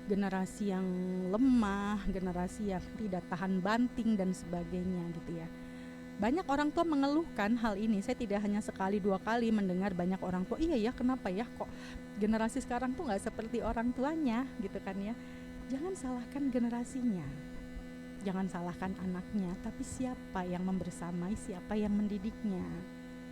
generasi yang lemah, generasi yang tidak tahan banting dan sebagainya gitu ya. Banyak orang tua mengeluhkan hal ini. Saya tidak hanya sekali dua kali mendengar banyak orang tua, iya ya kenapa ya kok generasi sekarang tuh gak seperti orang tuanya gitu kan ya. Jangan salahkan generasinya, jangan salahkan anaknya, tapi siapa yang membersamai, siapa yang mendidiknya.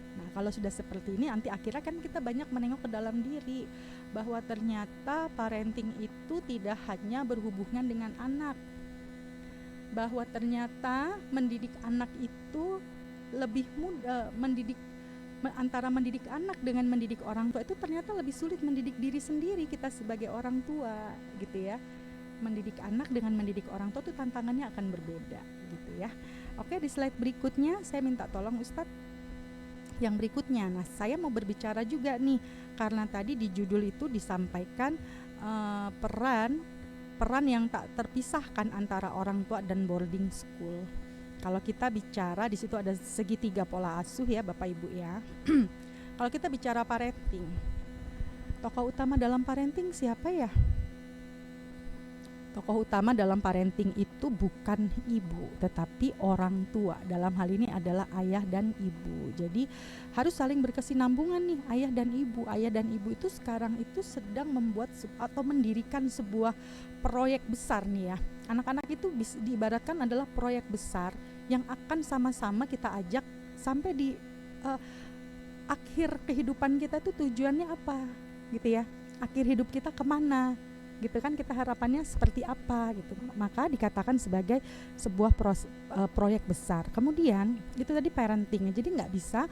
Nah kalau sudah seperti ini, nanti akhirnya kan kita banyak menengok ke dalam diri, bahwa ternyata parenting itu tidak hanya berhubungan dengan anak. bahwa ternyata mendidik anak itu lebih mudah, antara mendidik anak dengan mendidik orang tua itu ternyata lebih sulit mendidik diri sendiri kita sebagai orang tua gitu ya. Mendidik anak dengan mendidik orang tua itu tantangannya akan berbeda gitu ya. Oke, di slide berikutnya saya minta tolong Ustadz yang berikutnya. Nah, saya mau berbicara juga nih karena tadi di judul itu disampaikan peran yang tak terpisahkan antara orang tua dan boarding school. Kalau kita bicara di situ ada segitiga pola asuh ya Bapak Ibu ya. Kalau kita bicara parenting, tokoh utama dalam parenting siapa ya? Tokoh utama dalam parenting itu bukan ibu, tetapi orang tua. Dalam hal ini adalah ayah dan ibu. Jadi harus saling berkesinambungan nih ayah dan ibu. Ayah dan ibu itu sekarang itu sedang membuat atau mendirikan sebuah proyek besar nih ya. Anak-anak itu diibaratkan adalah proyek besar yang akan sama-sama kita ajak sampai di akhir kehidupan kita itu tujuannya apa gitu ya. Akhir hidup kita kemana gitu kan, kita harapannya seperti apa gitu. Maka dikatakan sebagai sebuah proyek besar. Kemudian itu tadi parenting. Jadi nggak bisa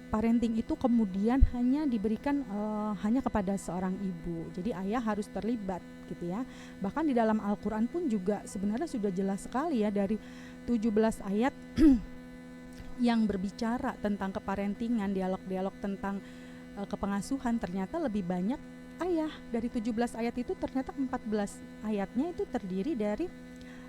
parenting itu kemudian hanya diberikan hanya kepada seorang ibu. Jadi ayah harus terlibat gitu ya. Bahkan di dalam Al-Quran pun juga sebenarnya sudah jelas sekali ya, dari 17 ayat yang berbicara tentang keparentingan, dialog-dialog tentang kepengasuhan, ternyata lebih banyak ayah. Dari 17 ayat itu ternyata 14 ayatnya itu terdiri dari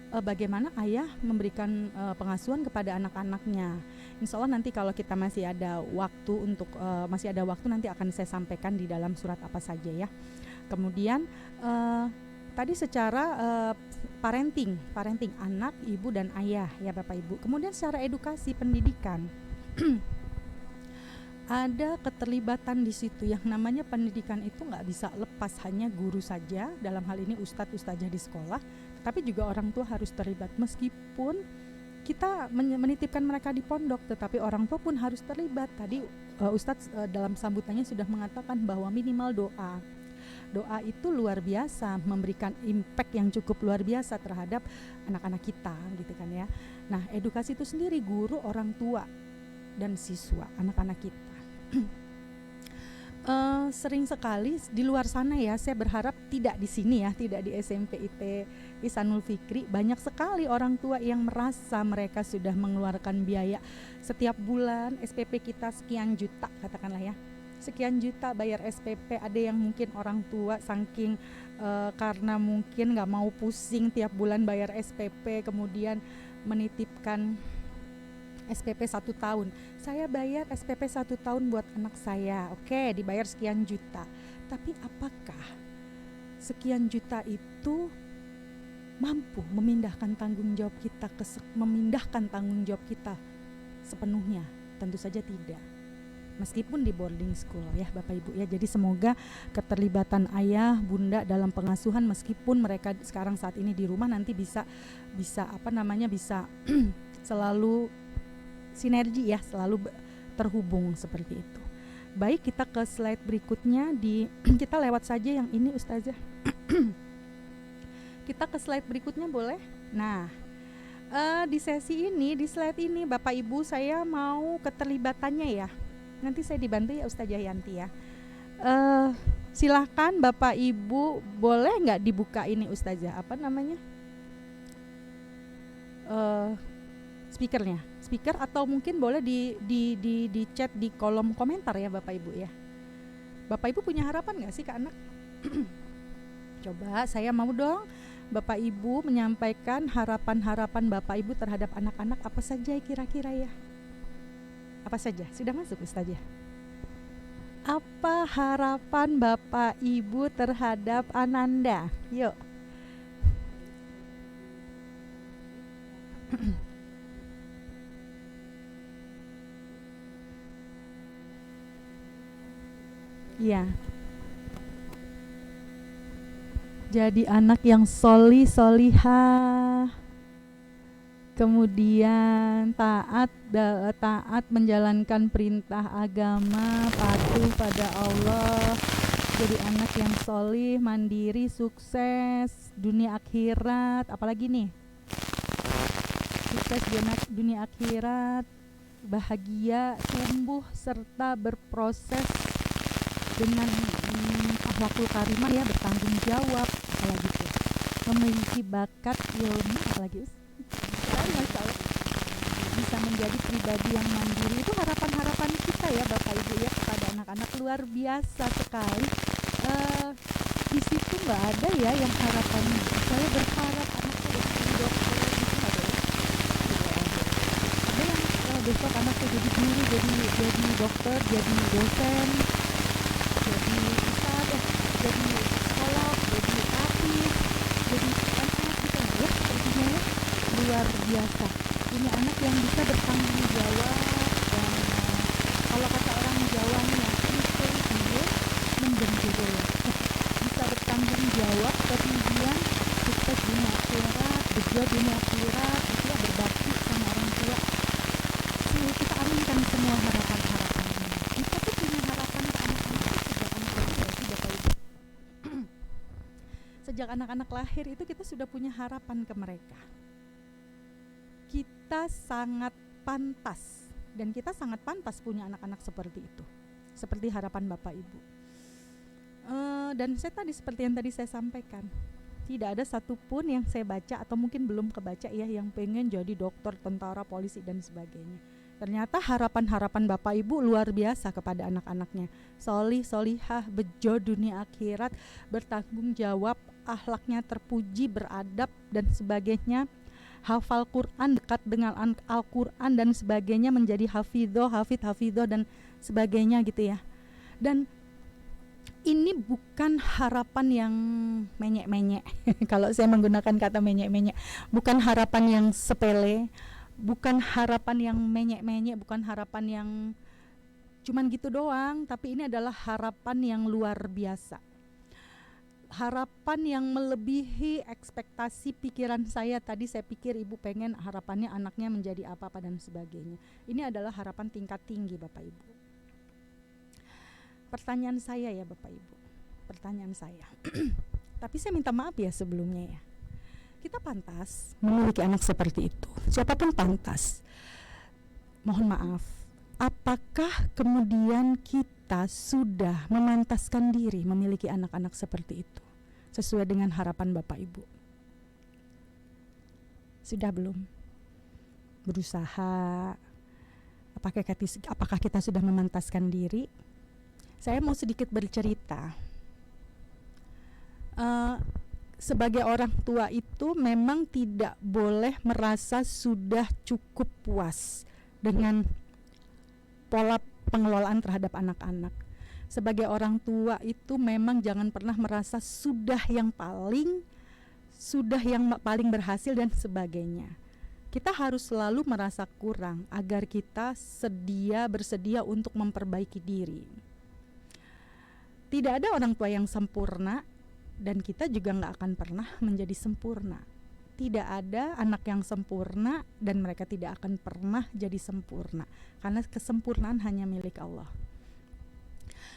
bagaimana ayah memberikan pengasuhan kepada anak-anaknya. Insya Allah nanti kalau kita masih ada waktu nanti akan saya sampaikan di dalam surat apa saja ya. Kemudian tadi secara parenting anak, ibu dan ayah ya Bapak Ibu. Kemudian secara edukasi pendidikan ada keterlibatan di situ. Yang namanya pendidikan itu nggak bisa lepas hanya guru saja, dalam hal ini ustadzah di sekolah, tetapi juga orang tua harus terlibat. Meskipun kita menitipkan mereka di pondok, tetapi orang tua pun harus terlibat. Tadi Ustadz dalam sambutannya sudah mengatakan bahwa minimal doa itu luar biasa, memberikan impact yang cukup luar biasa terhadap anak-anak kita gitu kan ya. Nah, edukasi itu sendiri guru, orang tua dan siswa, anak-anak kita. Sering sekali di luar sana ya, saya berharap tidak di sini ya, tidak di SMP IT Ihsanul Fikri, banyak sekali orang tua yang merasa mereka sudah mengeluarkan biaya setiap bulan SPP kita sekian juta katakanlah ya, sekian juta bayar SPP. Ada yang mungkin orang tua saking karena mungkin gak mau pusing tiap bulan bayar SPP, kemudian menitipkan SPP 1 tahun. Saya bayar SPP 1 tahun buat anak saya. Oke, dibayar sekian juta. Tapi apakah sekian juta itu mampu memindahkan tanggung jawab kita sepenuhnya? Tentu saja tidak. Meskipun di boarding school ya Bapak Ibu ya. Jadi semoga keterlibatan ayah, bunda dalam pengasuhan, meskipun mereka sekarang saat ini di rumah, nanti bisa selalu sinergi ya, selalu terhubung seperti itu. Baik, kita ke slide berikutnya. Kita lewat saja yang ini Ustazah. Kita ke slide berikutnya boleh? Nah, di sesi ini, di slide ini Bapak Ibu saya mau keterlibatannya ya. Nanti saya dibantu ya Ustazah Yanti ya. Silahkan Bapak Ibu, boleh nggak dibuka ini Ustazah, apa namanya? Speaker atau mungkin boleh di chat di kolom komentar ya Bapak Ibu ya. Bapak Ibu punya harapan nggak sih ke anak? Coba saya mau dong Bapak Ibu menyampaikan harapan-harapan Bapak Ibu terhadap anak-anak apa saja kira-kira ya. Apa saja? Sudah masuk Ustazah? Apa harapan Bapak Ibu terhadap Ananda? Yuk. Iya. Jadi anak yang solihah, kemudian taat menjalankan perintah agama, patuh pada Allah. Jadi anak yang solih, mandiri, sukses dunia akhirat. Apalagi nih? sukses dunia akhirat, bahagia, tumbuh serta berproses dengan akhlakul karimah ya, bertanggung jawab, apalagi tuh memiliki bakat ilmu, apalagi Masya Allah, bisa menjadi pribadi yang mandiri. Itu harapan-harapan kita ya Bapak Ibu ya kepada anak-anak, luar biasa sekali. Di situ nggak ada ya yang harapan saya berharap anak saya jadi dokter, itu nggak ada. Ada yang besok anak saya jadi guru, jadi dokter, jadi dosen, jadi ustadz, jadi psikolog, jadi artis, jadi anak gitu ya, sepertinya ya luar biasa. Ini anak yang bisa bertanggung jawab dan kalau kata orang Jawa nih yang itu menjemput ya, bisa bertanggung jawab, kemudian sukses dunia akhirat, berjuang dunia akhirat, itu ya berbakti sama orang tua. Kita aminkan semua harapan-harapan ini. Kita tuh punya harapan ke anak-anak sejak anak-anak lahir, Bapak Ibu. Sejak anak-anak lahir itu kita sudah punya harapan ke mereka. Kita sangat pantas dan kita sangat pantas punya anak-anak seperti itu, seperti harapan Bapak Ibu. Dan saya tadi seperti yang tadi saya sampaikan, tidak ada satupun yang saya baca atau mungkin belum kebaca ya yang pengen jadi dokter, tentara, polisi dan sebagainya. Ternyata harapan-harapan Bapak Ibu luar biasa kepada anak-anaknya. Solih, solihah, bejo dunia akhirat, bertanggung jawab, akhlaknya terpuji, beradab dan sebagainya. Hafal Quran, dekat dengan Al-Quran dan sebagainya, menjadi hafidho dan sebagainya gitu ya. Dan ini bukan harapan yang menyek-menyek. Kalau saya menggunakan kata menyek-menyek, bukan harapan yang sepele, bukan harapan yang menyek-menyek, bukan harapan yang cuman gitu doang, tapi ini adalah harapan yang luar biasa. Harapan yang melebihi ekspektasi pikiran saya. Tadi saya pikir ibu pengen harapannya anaknya menjadi apa-apa dan sebagainya. Ini adalah harapan tingkat tinggi Bapak Ibu. Pertanyaan saya ya Bapak Ibu, pertanyaan saya. Tapi saya minta maaf ya sebelumnya ya. Kita pantas memiliki anak seperti itu. Siapapun pantas. Mohon maaf. Apakah kemudian kita sudah memantaskan diri memiliki anak-anak seperti itu sesuai dengan harapan Bapak Ibu? Sudah belum? Berusaha. Apakah kita sudah memantaskan diri? Saya mau sedikit bercerita. Sebagai orang tua itu memang tidak boleh merasa sudah cukup puas dengan pola pengelolaan terhadap anak-anak. Sebagai orang tua itu memang jangan pernah merasa sudah yang paling berhasil dan sebagainya. Kita harus selalu merasa kurang agar kita bersedia untuk memperbaiki diri. Tidak ada orang tua yang sempurna dan kita juga gak akan pernah menjadi sempurna. Tidak ada anak yang sempurna dan mereka tidak akan pernah jadi sempurna, karena kesempurnaan hanya milik Allah.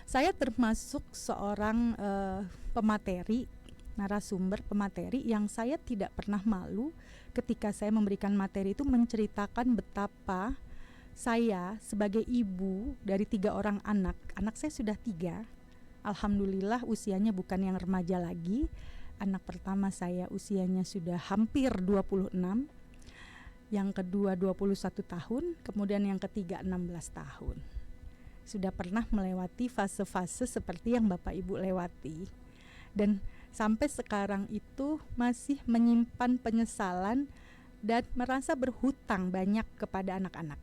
Saya termasuk seorang narasumber pemateri yang saya tidak pernah malu ketika saya memberikan materi itu menceritakan betapa saya sebagai ibu dari 3 orang anak saya sudah 3. Alhamdulillah usianya bukan yang remaja lagi. Anak pertama saya usianya sudah hampir 26, yang kedua 21 tahun, kemudian yang ketiga 16 tahun. Sudah pernah melewati fase-fase seperti yang Bapak Ibu lewati. Dan sampai sekarang itu masih menyimpan penyesalan dan merasa berhutang banyak kepada anak-anak.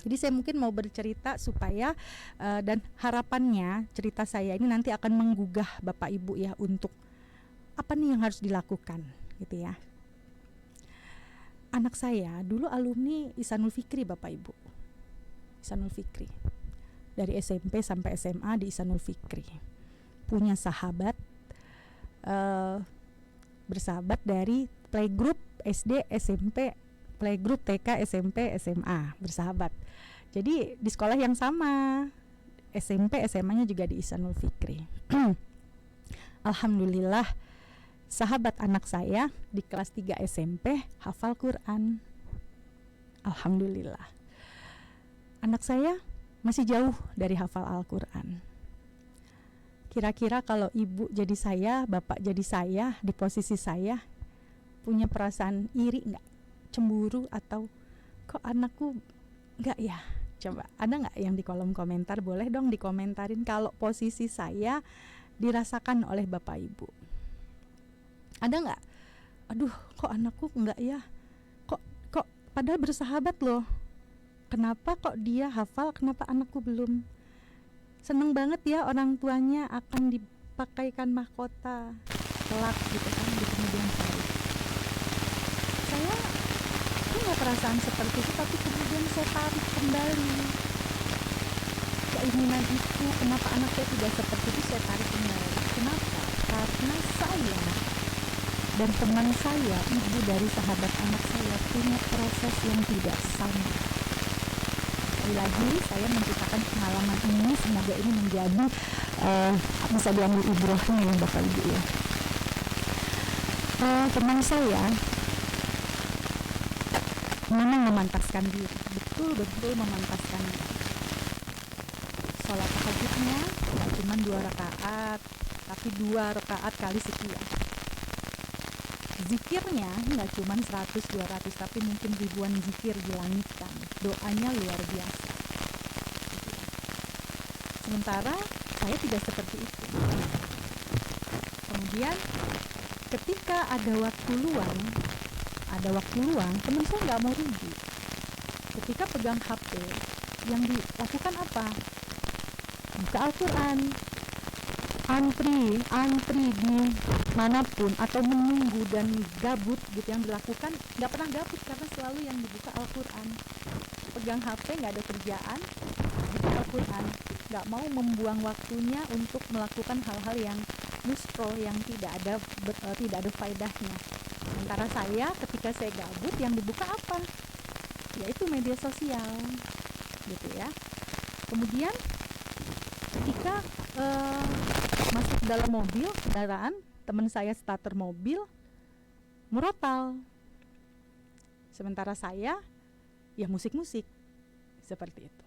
Jadi saya mungkin mau bercerita supaya dan harapannya cerita saya ini nanti akan menggugah Bapak Ibu ya untuk apa nih yang harus dilakukan gitu ya. Anak saya dulu alumni Ihsanul Fikri Bapak Ibu. Ihsanul Fikri. Dari SMP sampai SMA di Ihsanul Fikri. Punya sahabat bersahabat dari playgroup SD, SMP, playgroup TK, SMP, SMA, bersahabat. Jadi di sekolah yang sama, SMP, SMA-nya juga di Ihsanul Fikri. Alhamdulillah, sahabat anak saya di kelas 3 SMP hafal Quran. Alhamdulillah. Anak saya masih jauh dari hafal Al-Quran. Kira-kira kalau ibu jadi saya, bapak jadi saya, di posisi saya, punya perasaan iri nggak? Cemburu atau kok anakku nggak ya? Coba, ada nggak yang di kolom komentar? Boleh dong dikomentarin kalau posisi saya dirasakan oleh bapak ibu. Ada nggak? Aduh, kok anakku nggak ya? Kok padahal bersahabat loh. Kenapa kok dia hafal, kenapa anakku belum? Seneng banget ya orang tuanya akan dipakaikan mahkota kelak gitu kan di kemudian hari. Saya punya perasaan seperti itu, tapi kemudian saya tarik kembali keinginan itu. Kenapa anak saya tidak seperti itu, saya tarik kembali. Kenapa? Karena saya dan teman saya, ibu dari sahabat anak saya, punya proses yang tidak sama. Lagi saya menceritakan pengalaman ini, semoga ini menjadi bisa diambil ibrahnya ya Bapak Ibu ya. Teman saya memang memantaskan diri, betul-betul memantaskan diri. Sholat tahajudnya tidak cuma 2 rakaat, tapi 2 rakaat kali sekian. Zikirnya nggak cuma 100-200, tapi mungkin ribuan zikir dilangitkan. Doanya luar biasa. Sementara saya tidak seperti itu. Kemudian ketika ada waktu luang, teman saya nggak mau rugi. Ketika pegang HP, yang dilakukan apa? Buka Al-Quran. Antri di manapun atau menunggu dan gabut gitu, yang dilakukan nggak pernah gabut karena selalu yang dibuka Al-Quran. Pegang HP, nggak ada kerjaan, buka Al-Quran, nggak mau membuang waktunya untuk melakukan hal-hal yang nustro, yang tidak ada faedahnya. Sementara saya ketika saya gabut, yang dibuka apa? Yaitu media sosial gitu ya. Kemudian ketika masuk dalam mobil, kendaraan, teman saya starter mobil, murotal. Sementara saya, ya musik-musik, seperti itu.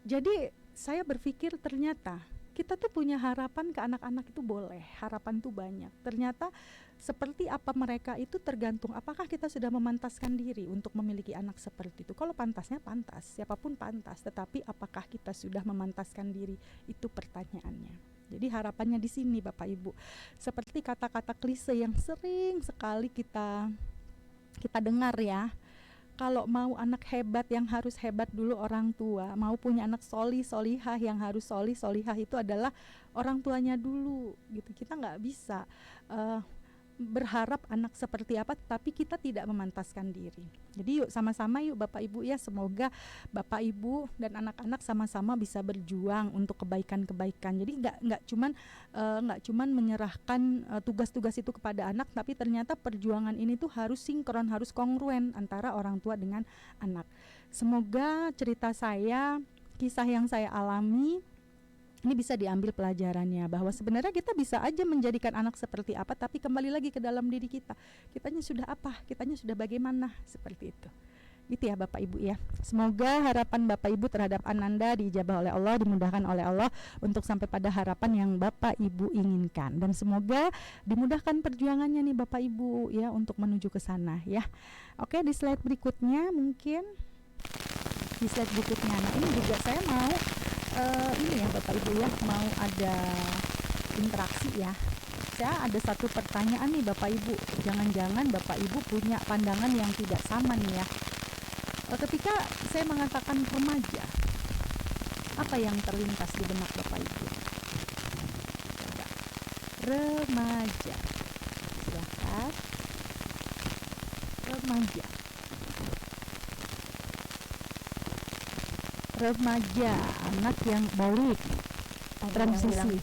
Jadi saya berpikir ternyata kita tuh punya harapan ke anak-anak itu boleh, harapan tuh banyak. Ternyata seperti apa mereka itu tergantung apakah kita sudah memantaskan diri untuk memiliki anak seperti itu. Kalau pantasnya pantas, siapapun pantas, tetapi apakah kita sudah memantaskan diri, itu pertanyaannya. Jadi harapannya di sini Bapak Ibu, seperti kata-kata klise yang sering sekali kita dengar ya. Kalau mau anak hebat, yang harus hebat dulu orang tua. Mau punya anak solihah, yang harus solihah itu adalah orang tuanya dulu gitu. Kita nggak bisa berharap anak seperti apa, tapi kita tidak memantaskan diri. Jadi yuk sama-sama yuk Bapak Ibu ya, semoga Bapak Ibu dan anak-anak sama-sama bisa berjuang untuk kebaikan-kebaikan. Jadi nggak cuman menyerahkan tugas-tugas itu kepada anak, tapi ternyata perjuangan ini tuh harus sinkron, harus kongruen antara orang tua dengan anak. Semoga cerita saya, kisah yang saya alami ini bisa diambil pelajarannya, bahwa sebenarnya kita bisa aja menjadikan anak seperti apa, tapi kembali lagi ke dalam diri kita. Kitanya sudah apa? Kitanya sudah bagaimana? Seperti itu. Gitu ya Bapak Ibu ya. Semoga harapan Bapak Ibu terhadap Ananda diijabah oleh Allah, dimudahkan oleh Allah untuk sampai pada harapan yang Bapak Ibu inginkan. Dan semoga dimudahkan perjuangannya nih Bapak Ibu ya untuk menuju ke sana ya. Oke, di slide berikutnya mungkin. Di slide berikutnya. Nah, ini juga saya mau ini ya Bapak Ibu ya, mau ada interaksi ya. Saya ada satu pertanyaan nih Bapak Ibu. Jangan-jangan Bapak Ibu punya pandangan yang tidak sama nih ya. Ketika saya mengatakan remaja, apa yang terlintas di benak Bapak Ibu? Coba. Remaja. Silakan. Remaja, anak yang balik, transisi,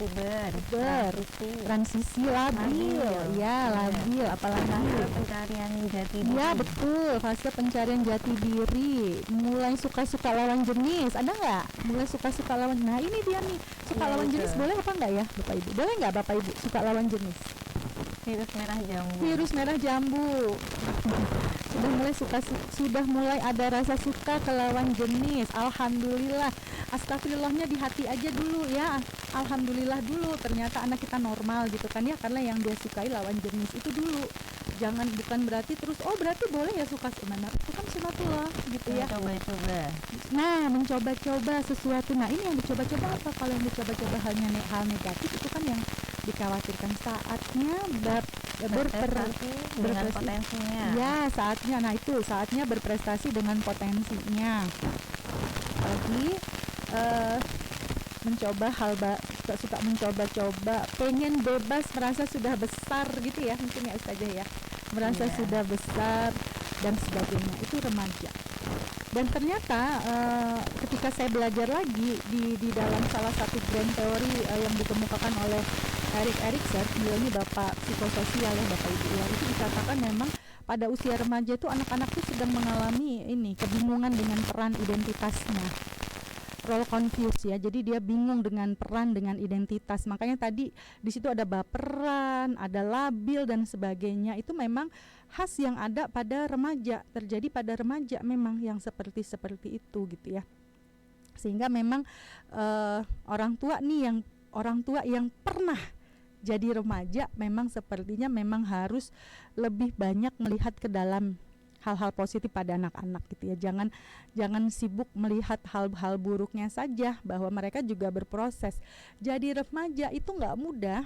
transisi labil, ya labil, apalagi
pencarian jati diri.
Ya betul, fase pencarian jati diri, mulai suka-suka lawan jenis, ada nggak? Mulai suka-suka lawan, nah ini dia nih, suka lawan jenis boleh apa enggak ya Bapak Ibu? Boleh nggak Bapak Ibu suka lawan jenis?
Virus merah jambu.
Virus merah jambu. Sudah mulai ada rasa suka ke lawan jenis. Alhamdulillah. Astagfirullahnya di hati aja dulu ya. Alhamdulillah dulu, ternyata anak kita normal gitu kan ya, karena yang dia sukai lawan jenis itu dulu. Jangan, bukan berarti terus berarti boleh ya suka sebenarnya. Itu kan sunatullah gitu ya.
Coba-coba.
Nah, mencoba-coba sesuatu. Nah, ini yang dicoba-coba apa? Kalau yang dicoba-coba hal negatif itu kan yang dikhawatirkan. Saatnya
Berprestasi dengan potensinya.
Ya, saatnya. Nah, itu saatnya berprestasi dengan potensinya. Lagi mencoba suka mencoba-coba, pengen bebas, merasa sudah besar gitu ya, mungkin ya Ustazah ya, merasa sudah besar dan sebagainya. Itu remaja. Dan ternyata ketika saya belajar lagi di dalam salah satu brain teori yang dikemukakan oleh Erik Erikson, beliau ini bapak psikososial ya, bapak ibu ya, itu dikatakan memang pada usia remaja itu anak-anak itu sedang mengalami kebingungan dengan peran identitasnya, role confuse ya. Jadi dia bingung dengan peran, dengan identitas. Makanya tadi di situ ada baperan, ada labil dan sebagainya. Itu memang khas yang ada pada remaja, terjadi pada remaja memang yang seperti itu gitu ya. Sehingga memang orang tua yang pernah jadi remaja memang sepertinya memang harus lebih banyak melihat ke dalam hal-hal positif pada anak-anak gitu ya. Jangan sibuk melihat hal-hal buruknya saja, bahwa mereka juga berproses. Jadi remaja itu nggak mudah.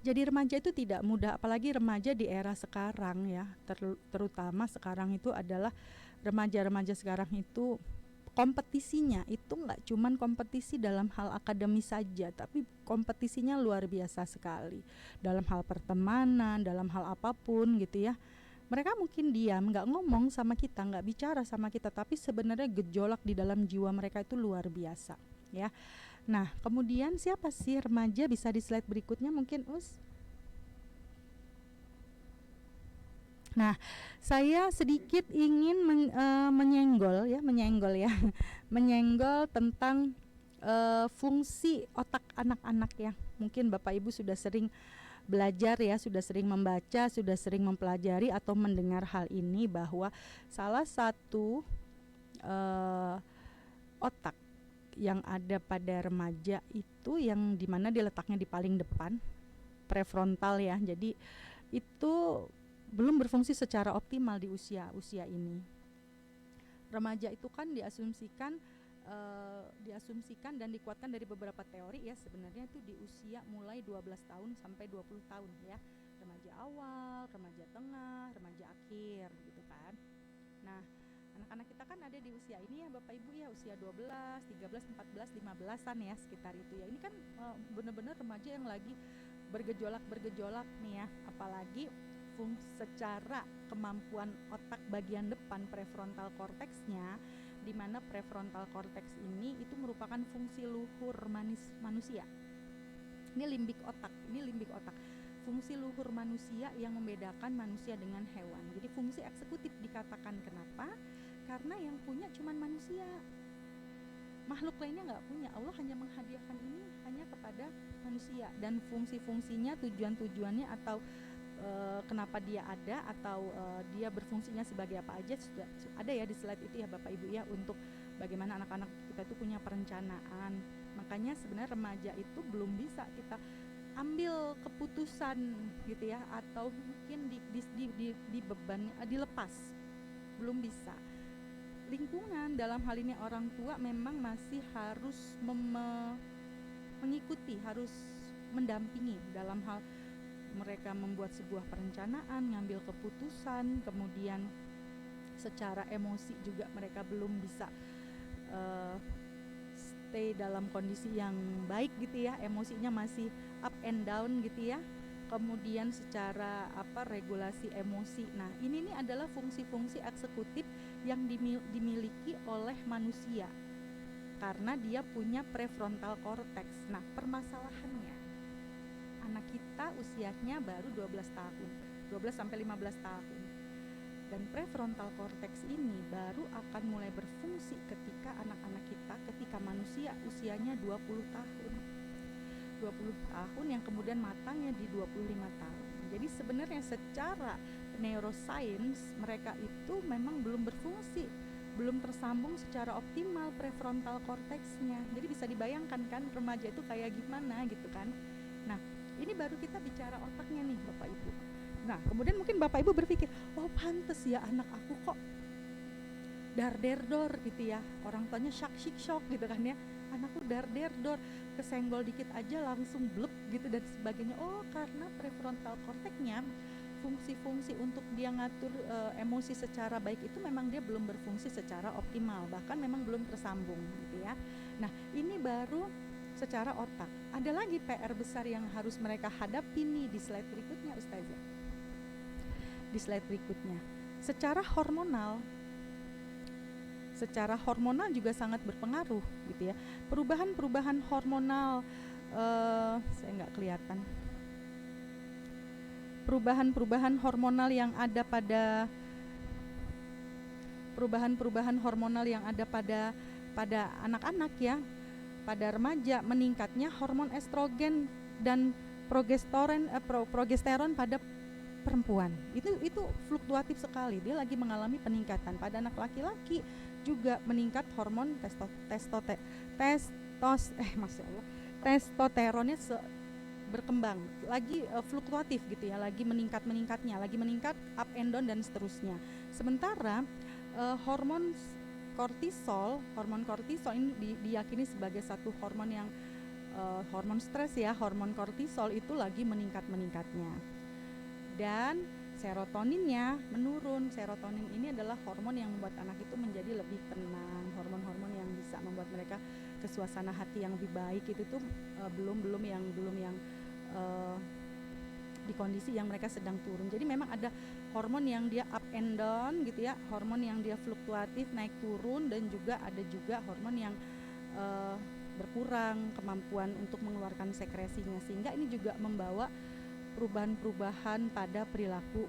Jadi remaja itu tidak mudah, apalagi remaja di era sekarang ya. Terutama sekarang itu adalah remaja-remaja sekarang itu kompetisinya itu nggak cuman kompetisi dalam hal akademis saja, tapi kompetisinya luar biasa sekali dalam hal pertemanan, dalam hal apapun gitu ya. Mereka mungkin diam, nggak ngomong sama kita, nggak bicara sama kita, tapi sebenarnya gejolak di dalam jiwa mereka itu luar biasa ya. Nah, kemudian siapa sih remaja? Bisa di slide berikutnya mungkin, Us. Nah, saya sedikit ingin menyenggol menyenggol tentang fungsi otak anak-anak ya. Mungkin Bapak Ibu sudah sering belajar ya, sudah sering membaca, sudah sering mempelajari atau mendengar hal ini, bahwa salah satu otak yang ada pada remaja itu yang dimana diletaknya di paling depan, prefrontal ya. Jadi itu belum berfungsi secara optimal di usia ini. Remaja itu kan diasumsikan dan dikuatkan dari beberapa teori ya, sebenarnya itu di usia mulai 12 tahun sampai 20 tahun ya. Remaja awal, remaja tengah, remaja akhir gitu kan. Nah, anak-anak kita kan ada di usia ini ya Bapak Ibu ya, usia 12, 13, 14, 15-an ya, sekitar itu ya. Ini kan benar-benar remaja yang lagi bergejolak nih ya, apalagi secara kemampuan otak bagian depan prefrontal korteksnya, di mana prefrontal korteks ini itu merupakan fungsi luhur manusia. Ini limbik otak. Fungsi luhur manusia yang membedakan manusia dengan hewan. Jadi fungsi eksekutif dikatakan, kenapa? Karena yang punya cuman manusia. Makhluk lainnya nggak punya. Allah hanya menghadiahkan ini hanya kepada manusia, dan fungsi-fungsinya, tujuan-tujuannya atau kenapa dia ada atau dia berfungsinya sebagai apa aja sudah ada ya di slide itu ya Bapak Ibu ya, untuk bagaimana anak-anak kita itu punya perencanaan. Makanya sebenarnya remaja itu belum bisa kita ambil keputusan gitu ya, atau mungkin di beban dilepas, belum bisa. Lingkungan dalam hal ini orang tua memang masih harus mengikuti, harus mendampingi dalam hal mereka membuat sebuah perencanaan, ngambil keputusan, kemudian secara emosi juga mereka belum bisa stay dalam kondisi yang baik gitu ya, emosinya masih up and down gitu ya. Kemudian secara regulasi emosi. Nah, ini adalah fungsi-fungsi eksekutif yang dimiliki oleh manusia karena dia punya prefrontal cortex. Nah, permasalahannya anak kita usianya baru 12 tahun, 12 sampai 15 tahun. Dan prefrontal cortex ini baru akan mulai berfungsi ketika anak-anak kita, ketika manusia usianya 20 tahun. 20 20 tahun yang kemudian matangnya di 25 tahun. Jadi sebenarnya secara neuroscience mereka itu memang belum berfungsi, belum tersambung secara optimal prefrontal cortexnya. Jadi bisa dibayangkan kan remaja itu kayak gimana gitu kan. Nah, ini baru kita bicara otaknya nih Bapak Ibu. Nah, kemudian mungkin Bapak Ibu berpikir, oh pantes ya anak aku kok dar-der-dor gitu ya, orang tuanya shock gitu kan ya, anakku dar-der-dor, kesenggol dikit aja langsung blep gitu dan sebagainya. Oh, karena prefrontal cortexnya, fungsi-fungsi untuk dia ngatur emosi secara baik itu memang dia belum berfungsi secara optimal, bahkan memang belum tersambung gitu ya. Nah, ini baru secara otak. Ada lagi PR besar yang harus mereka hadapi nih di slide berikutnya Ustazah. Di slide berikutnya, secara hormonal juga sangat berpengaruh gitu ya. Perubahan hormonal saya nggak kelihatan. Perubahan hormonal yang ada pada anak-anak ya, pada remaja, meningkatnya hormon estrogen dan progesteron pada perempuan. Itu fluktuatif sekali. Dia lagi mengalami peningkatan. Pada anak laki-laki juga meningkat hormon testosteronnya berkembang, lagi fluktuatif gitu ya, lagi meningkat up and down dan seterusnya. Sementara hormon kortisol ini diyakini sebagai satu hormon yang hormon stres ya. Hormon kortisol itu lagi meningkatnya. Dan serotoninnya menurun. Serotonin ini adalah hormon yang membuat anak itu menjadi lebih tenang, hormon-hormon yang bisa membuat mereka ke suasana hati yang lebih baik. Itu tuh belum yang di kondisi yang mereka sedang turun. Jadi memang ada hormon yang dia up and down gitu ya, hormon yang dia fluktuatif naik turun, dan juga ada hormon yang berkurang kemampuan untuk mengeluarkan sekresinya, sehingga ini juga membawa perubahan pada perilaku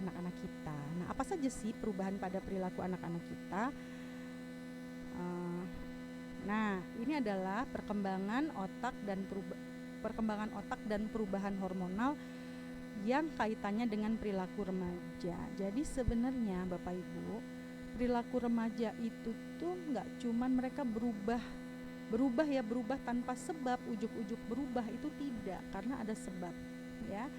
anak-anak kita. Nah, apa saja sih perubahan pada perilaku anak-anak kita? Nah, ini adalah perkembangan otak dan perubahan hormonal yang kaitannya dengan perilaku remaja. Jadi sebenarnya Bapak Ibu, perilaku remaja itu tuh nggak cuman mereka berubah tanpa sebab, ujuk-ujuk berubah, itu tidak, karena ada sebab ya.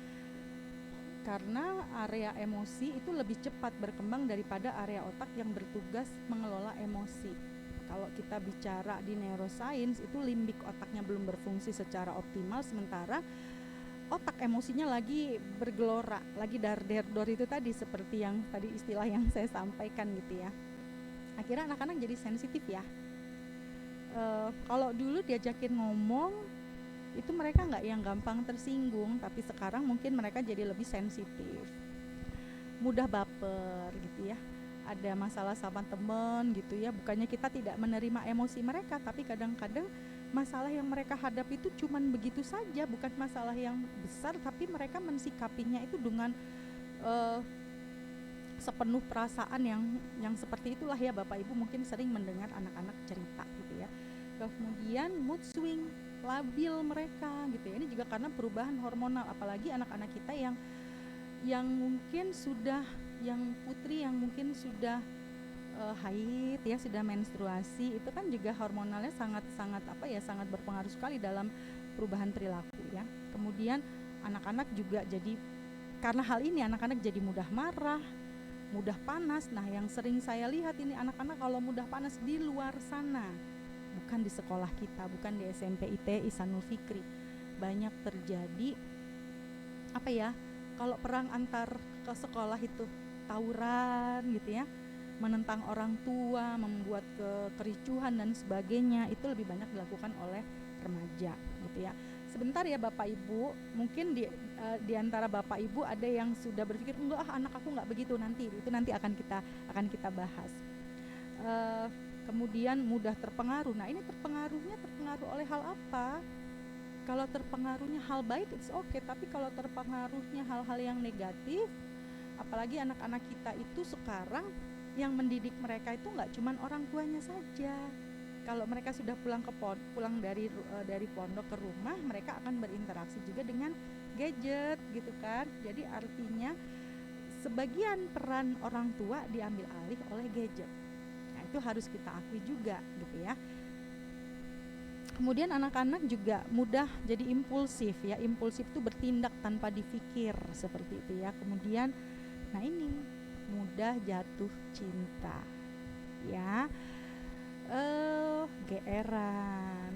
Karena area emosi itu lebih cepat berkembang daripada area otak yang bertugas mengelola emosi. Kalau kita bicara di neuroscience, itu limbik otaknya belum berfungsi secara optimal, sementara otak emosinya lagi bergelora, lagi dar-der-dor itu tadi, seperti yang tadi istilah yang saya sampaikan gitu ya. Akhirnya anak-anak jadi sensitif ya. Kalau dulu diajakin ngomong itu mereka nggak yang gampang tersinggung, tapi sekarang mungkin mereka jadi lebih sensitif, mudah baper gitu ya. Ada masalah sama teman gitu ya, bukannya kita tidak menerima emosi mereka, tapi kadang-kadang masalah yang mereka hadapi itu cuman begitu saja, bukan masalah yang besar, tapi mereka mensikapinya itu dengan sepenuh perasaan yang seperti itulah ya. Bapak Ibu mungkin sering mendengar anak-anak cerita gitu ya. Kemudian mood swing, labil mereka gitu ya. Ini juga karena perubahan hormonal, apalagi anak-anak kita yang mungkin sudah, yang putri yang mungkin sudah haid ya, sudah menstruasi, itu kan juga hormonalnya sangat berpengaruh sekali dalam perubahan perilaku ya. Kemudian anak-anak juga jadi, karena hal ini anak-anak jadi mudah marah, mudah panas. Nah, yang sering saya lihat ini anak-anak kalau mudah panas di luar sana, bukan di sekolah kita, bukan di SMP IT Ihsanul Fikri. Banyak terjadi kalau perang antar ke sekolah itu tawuran gitu ya, menentang orang tua, membuat kericuhan dan sebagainya, itu lebih banyak dilakukan oleh remaja gitu ya. Sebentar ya Bapak Ibu, mungkin di antara Bapak Ibu ada yang sudah berpikir enggak, anak aku enggak begitu, nanti akan kita bahas. Kemudian mudah terpengaruh. Nah, ini terpengaruh oleh hal apa? Kalau terpengaruhnya hal baik, it's okay, tapi kalau terpengaruhnya hal-hal yang negatif, apalagi anak-anak kita itu sekarang yang mendidik mereka itu nggak cuman orang tuanya saja. Kalau mereka sudah pulang dari pondok ke rumah, mereka akan berinteraksi juga dengan gadget gitu kan. Jadi artinya sebagian peran orang tua diambil alih oleh gadget. Nah, itu harus kita akui juga gitu ya. Kemudian anak-anak juga mudah jadi impulsif ya. Impulsif itu bertindak tanpa dipikir seperti itu ya. Kemudian nah ini mudah jatuh cinta ya. Geeran,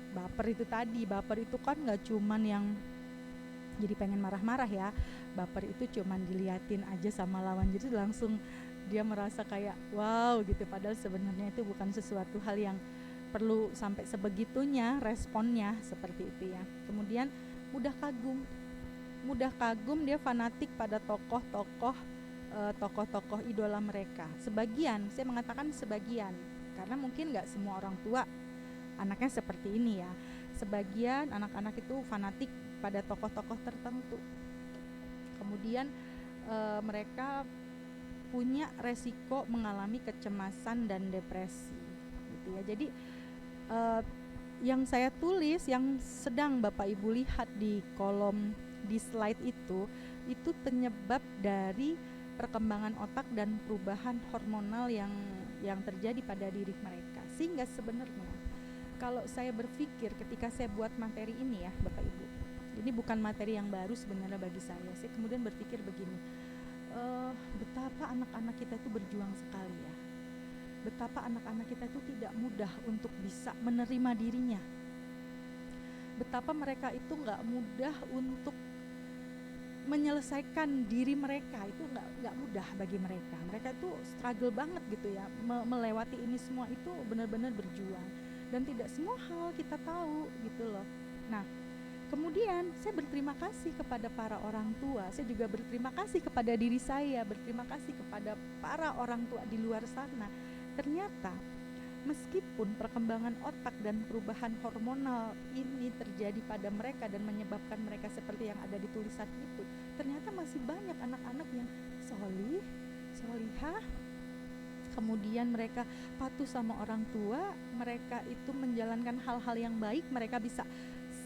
baper itu tadi. Baper itu kan gak cuman yang jadi pengen marah-marah ya. Baper itu cuman diliatin aja sama lawan, jadi langsung dia merasa kayak wow gitu. Padahal sebenarnya itu bukan sesuatu hal yang perlu sampai sebegitunya responnya seperti itu ya. Kemudian mudah kagum, dia fanatik pada tokoh-tokoh idola mereka. Sebagian, saya mengatakan sebagian, karena mungkin nggak semua orang tua anaknya seperti ini ya. Sebagian anak-anak itu fanatik pada tokoh-tokoh tertentu. Kemudian mereka punya resiko mengalami kecemasan dan depresi gitu ya. Jadi yang saya tulis, yang sedang Bapak Ibu lihat di kolom di slide itu penyebab dari perkembangan otak dan perubahan hormonal yang terjadi pada diri mereka. Sehingga sebenarnya kalau saya berpikir ketika saya buat materi ini ya Bapak Ibu, ini bukan materi yang baru sebenarnya bagi saya. Saya kemudian berpikir begini, betapa anak-anak kita itu berjuang sekali ya. Betapa anak-anak kita itu tidak mudah untuk bisa menerima dirinya. Betapa mereka itu nggak mudah untuk menyelesaikan diri mereka, itu nggak mudah bagi mereka. Mereka itu struggle banget gitu ya, melewati ini semua itu benar-benar berjuang. Dan tidak semua hal kita tahu gitu loh. Nah, kemudian saya berterima kasih kepada para orang tua. Saya juga berterima kasih kepada diri saya, berterima kasih kepada para orang tua di luar sana. Ternyata meskipun perkembangan otak dan perubahan hormonal ini terjadi pada mereka dan menyebabkan mereka seperti yang ada di tulisan itu, ternyata masih banyak anak-anak yang solihah, kemudian mereka patuh sama orang tua, mereka itu menjalankan hal-hal yang baik, mereka bisa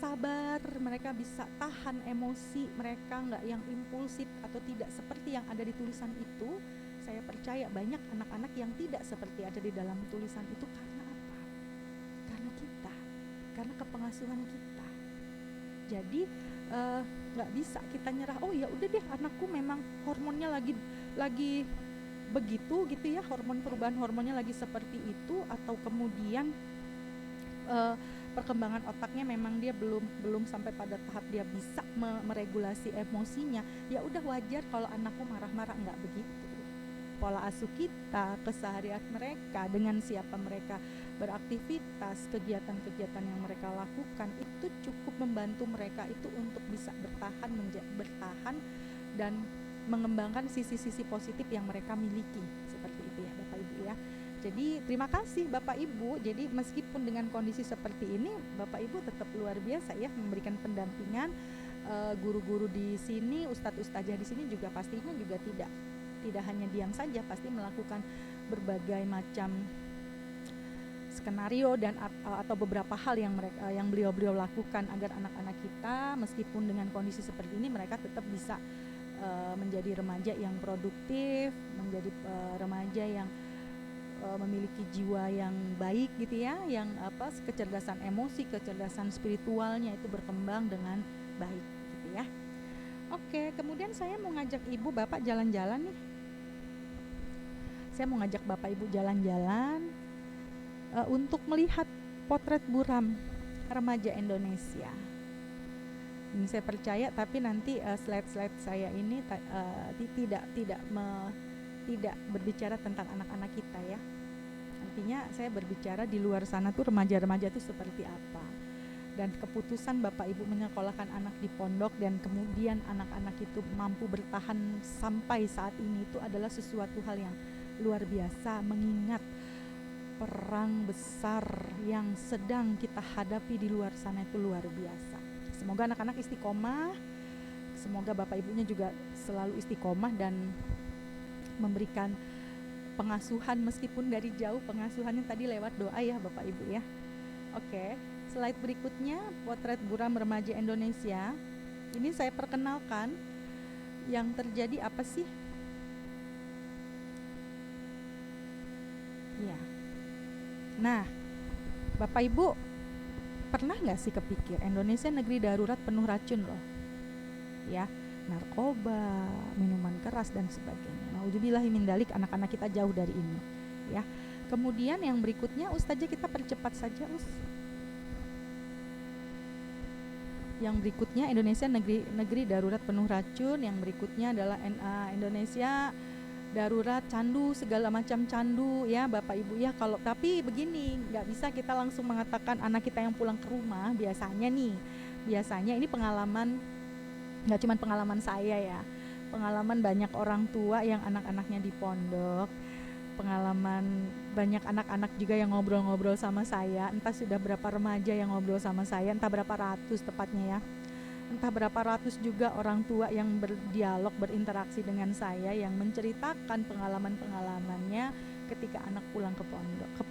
sabar, mereka bisa tahan emosi, mereka nggak yang impulsif atau tidak seperti yang ada di tulisan itu. Saya percaya banyak anak-anak yang tidak seperti ada di dalam tulisan itu. Karena apa? Karena kita, karena kepengasuhan kita. Jadi nggak bisa kita nyerah. Oh ya udah deh, anakku memang hormonnya lagi begitu gitu ya, perubahan hormonnya lagi seperti itu, atau kemudian perkembangan otaknya memang dia belum sampai pada tahap dia bisa meregulasi emosinya. Ya udah, wajar kalau anakku marah-marah. Nggak begitu. Pola asuh kita, keseharian mereka, dengan siapa mereka beraktivitas, kegiatan-kegiatan yang mereka lakukan itu cukup membantu mereka itu untuk bisa bertahan dan mengembangkan sisi-sisi positif yang mereka miliki, seperti itu ya Bapak Ibu ya. Jadi terima kasih Bapak Ibu. Jadi meskipun dengan kondisi seperti ini, Bapak Ibu tetap luar biasa ya memberikan pendampingan. Guru-guru di sini, ustadz-ustadzah di sini juga pastinya juga tidak hanya diam saja, pasti melakukan berbagai macam skenario dan atau beberapa hal yang beliau lakukan agar anak-anak kita meskipun dengan kondisi seperti ini mereka tetap bisa menjadi remaja yang produktif, menjadi remaja yang memiliki jiwa yang baik gitu ya, yang kecerdasan emosi, kecerdasan spiritualnya itu berkembang dengan baik gitu ya. Oke, kemudian saya mau ngajak Ibu Bapak jalan-jalan nih. Saya mau ngajak Bapak Ibu jalan-jalan untuk melihat potret buram remaja Indonesia. Ini saya percaya, tapi nanti slide-slide saya ini tidak berbicara tentang anak-anak kita ya. Nantinya saya berbicara di luar sana tuh remaja-remaja itu seperti apa. Dan keputusan Bapak Ibu menyekolahkan anak di pondok dan kemudian anak-anak itu mampu bertahan sampai saat ini itu adalah sesuatu hal yang luar biasa, mengingat perang besar yang sedang kita hadapi di luar sana itu luar biasa. Semoga anak-anak istiqomah, semoga Bapak Ibunya juga selalu istiqomah dan memberikan pengasuhan meskipun dari jauh, pengasuhannya tadi lewat doa ya Bapak Ibu ya. Oke, slide berikutnya potret buram remaja Indonesia. Ini saya perkenalkan yang terjadi apa sih? Ya. Nah, Bapak Ibu pernah nggak sih kepikir Indonesia negeri darurat penuh racun loh, ya, narkoba, minuman keras dan sebagainya. Nauzubillahi min dzalik, anak-anak kita jauh dari ini, ya. Kemudian yang berikutnya, Ustazah kita percepat saja, Yang berikutnya Indonesia negeri darurat penuh racun. Yang berikutnya adalah Indonesia darurat candu, segala macam candu ya Bapak Ibu ya. Kalau tapi begini, nggak bisa kita langsung mengatakan anak kita yang pulang ke rumah. Biasanya ini pengalaman, nggak cuma pengalaman saya ya, pengalaman banyak orang tua yang anak-anaknya di pondok, pengalaman banyak anak-anak juga yang ngobrol-ngobrol sama saya. Entah sudah berapa remaja yang ngobrol sama saya, entah berapa ratus tepatnya ya, entah berapa ratus juga orang tua yang berdialog, berinteraksi dengan saya, yang menceritakan pengalaman-pengalamannya ketika anak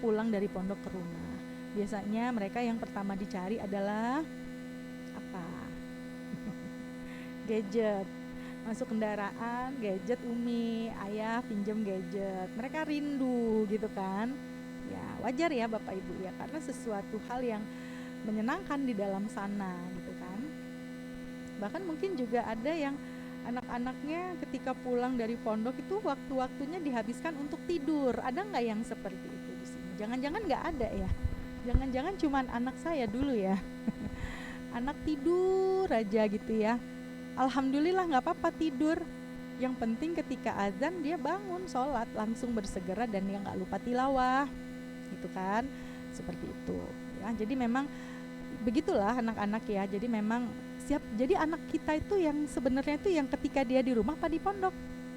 pulang dari pondok ke rumah. Biasanya mereka yang pertama dicari adalah apa? Gadget. Masuk kendaraan, gadget, Umi, ayah pinjam gadget. Mereka rindu gitu kan. Ya, wajar ya Bapak Ibu ya, karena sesuatu hal yang menyenangkan di dalam sana gitu kan. Bahkan mungkin juga ada yang anak-anaknya ketika pulang dari pondok itu waktu-waktunya dihabiskan untuk tidur. Ada nggak yang seperti itu di sini? Jangan-jangan nggak ada ya? Jangan-jangan cuman anak saya dulu ya. Anak tidur aja gitu ya. Alhamdulillah nggak apa-apa tidur. Yang penting ketika azan dia bangun sholat langsung bersegera dan dia nggak lupa tilawah, gitu kan? Seperti itu. Ya, jadi memang begitulah anak-anak ya. Jadi memang siap. Jadi anak kita itu yang sebenarnya itu yang ketika dia di rumah apa di pondok?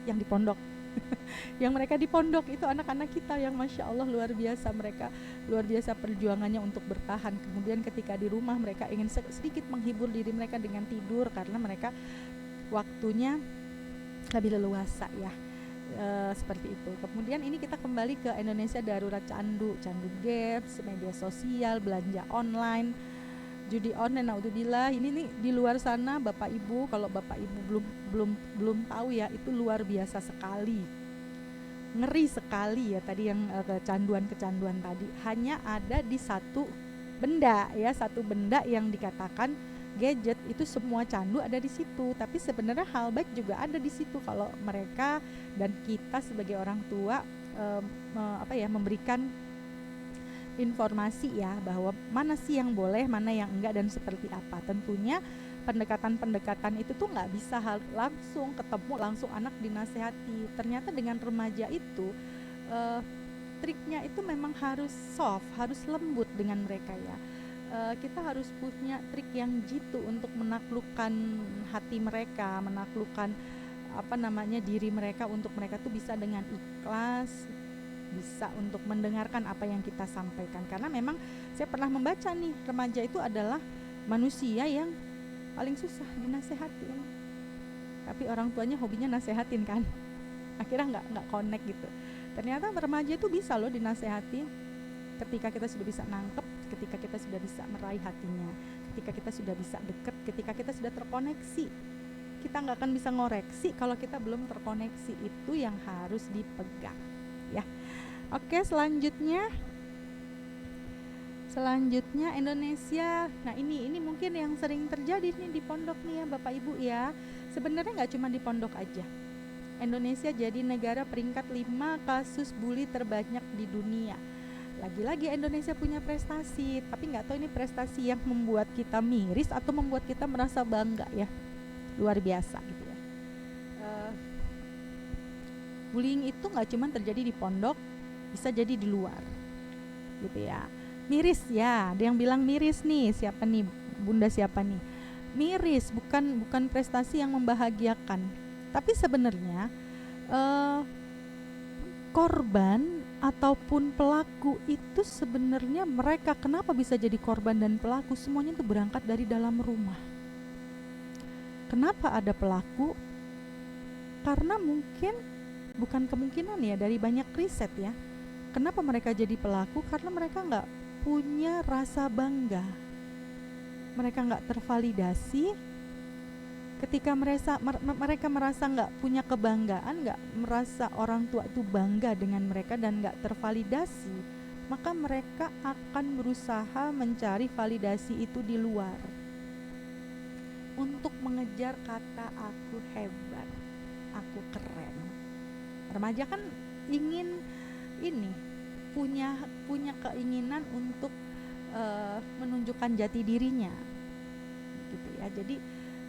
Yang di pondok. Yang mereka di pondok itu anak-anak kita yang Masya Allah luar biasa, mereka luar biasa perjuangannya untuk bertahan. Kemudian ketika di rumah mereka ingin sedikit menghibur diri mereka dengan tidur karena mereka waktunya lebih leluasa ya, seperti itu. Kemudian ini kita kembali ke Indonesia darurat candu games, media sosial, belanja online, judi online. Naudzubillah, ini nih di luar sana Bapak Ibu, kalau Bapak Ibu belum tahu ya, itu luar biasa sekali, ngeri sekali ya tadi yang kecanduan tadi. Hanya ada di satu benda ya, satu benda yang dikatakan gadget, itu semua candu ada di situ. Tapi sebenarnya hal baik juga ada di situ kalau mereka dan kita sebagai orang tua memberikan informasi ya, bahwa mana sih yang boleh, mana yang enggak, dan seperti apa. Tentunya pendekatan-pendekatan itu tuh nggak bisa langsung ketemu, langsung anak dinasehati. Ternyata dengan remaja itu triknya itu memang harus soft, harus lembut dengan mereka ya. Kita harus punya trik yang jitu untuk menaklukkan hati mereka, menaklukkan diri mereka, untuk mereka tuh bisa dengan ikhlas, bisa untuk mendengarkan apa yang kita sampaikan. Karena memang saya pernah membaca nih, remaja itu adalah manusia yang paling susah dinasehati. Tapi orang tuanya hobinya nasehatin kan, akhirnya nggak connect gitu. Ternyata remaja itu bisa loh dinasehati ketika kita sudah bisa nangkep, ketika kita sudah bisa meraih hatinya, ketika kita sudah bisa deket, ketika kita sudah terkoneksi. Kita nggak akan bisa ngoreksi kalau kita belum terkoneksi. Itu yang harus dipegang ya. Oke, selanjutnya Indonesia. Nah ini mungkin yang sering terjadi nih di pondok nih ya Bapak Ibu ya. Sebenarnya nggak cuma di pondok aja. Indonesia jadi negara peringkat 5 kasus bully terbanyak di dunia. Lagi-lagi Indonesia punya prestasi, tapi nggak tahu ini prestasi yang membuat kita miris atau membuat kita merasa bangga ya. Luar biasa gitu ya. Bullying itu nggak cuma terjadi di pondok, bisa jadi di luar gitu ya. Miris ya, ada yang bilang miris nih. Siapa nih? Bunda siapa nih? Miris bukan prestasi yang membahagiakan. Tapi sebenarnya korban ataupun pelaku itu sebenarnya mereka kenapa bisa jadi korban dan pelaku, semuanya itu berangkat dari dalam rumah. Kenapa ada pelaku? Karena mungkin bukan kemungkinan ya, dari banyak riset ya. Kenapa mereka jadi pelaku? Karena mereka nggak punya rasa bangga. Mereka nggak tervalidasi. Ketika mereka merasa nggak punya kebanggaan, nggak merasa orang tua itu bangga dengan mereka dan nggak tervalidasi, maka mereka akan berusaha mencari validasi itu di luar untuk mengejar kata aku hebat, aku keren. Remaja kan ingin ini, punya keinginan untuk menunjukkan jati dirinya, gitu ya. Jadi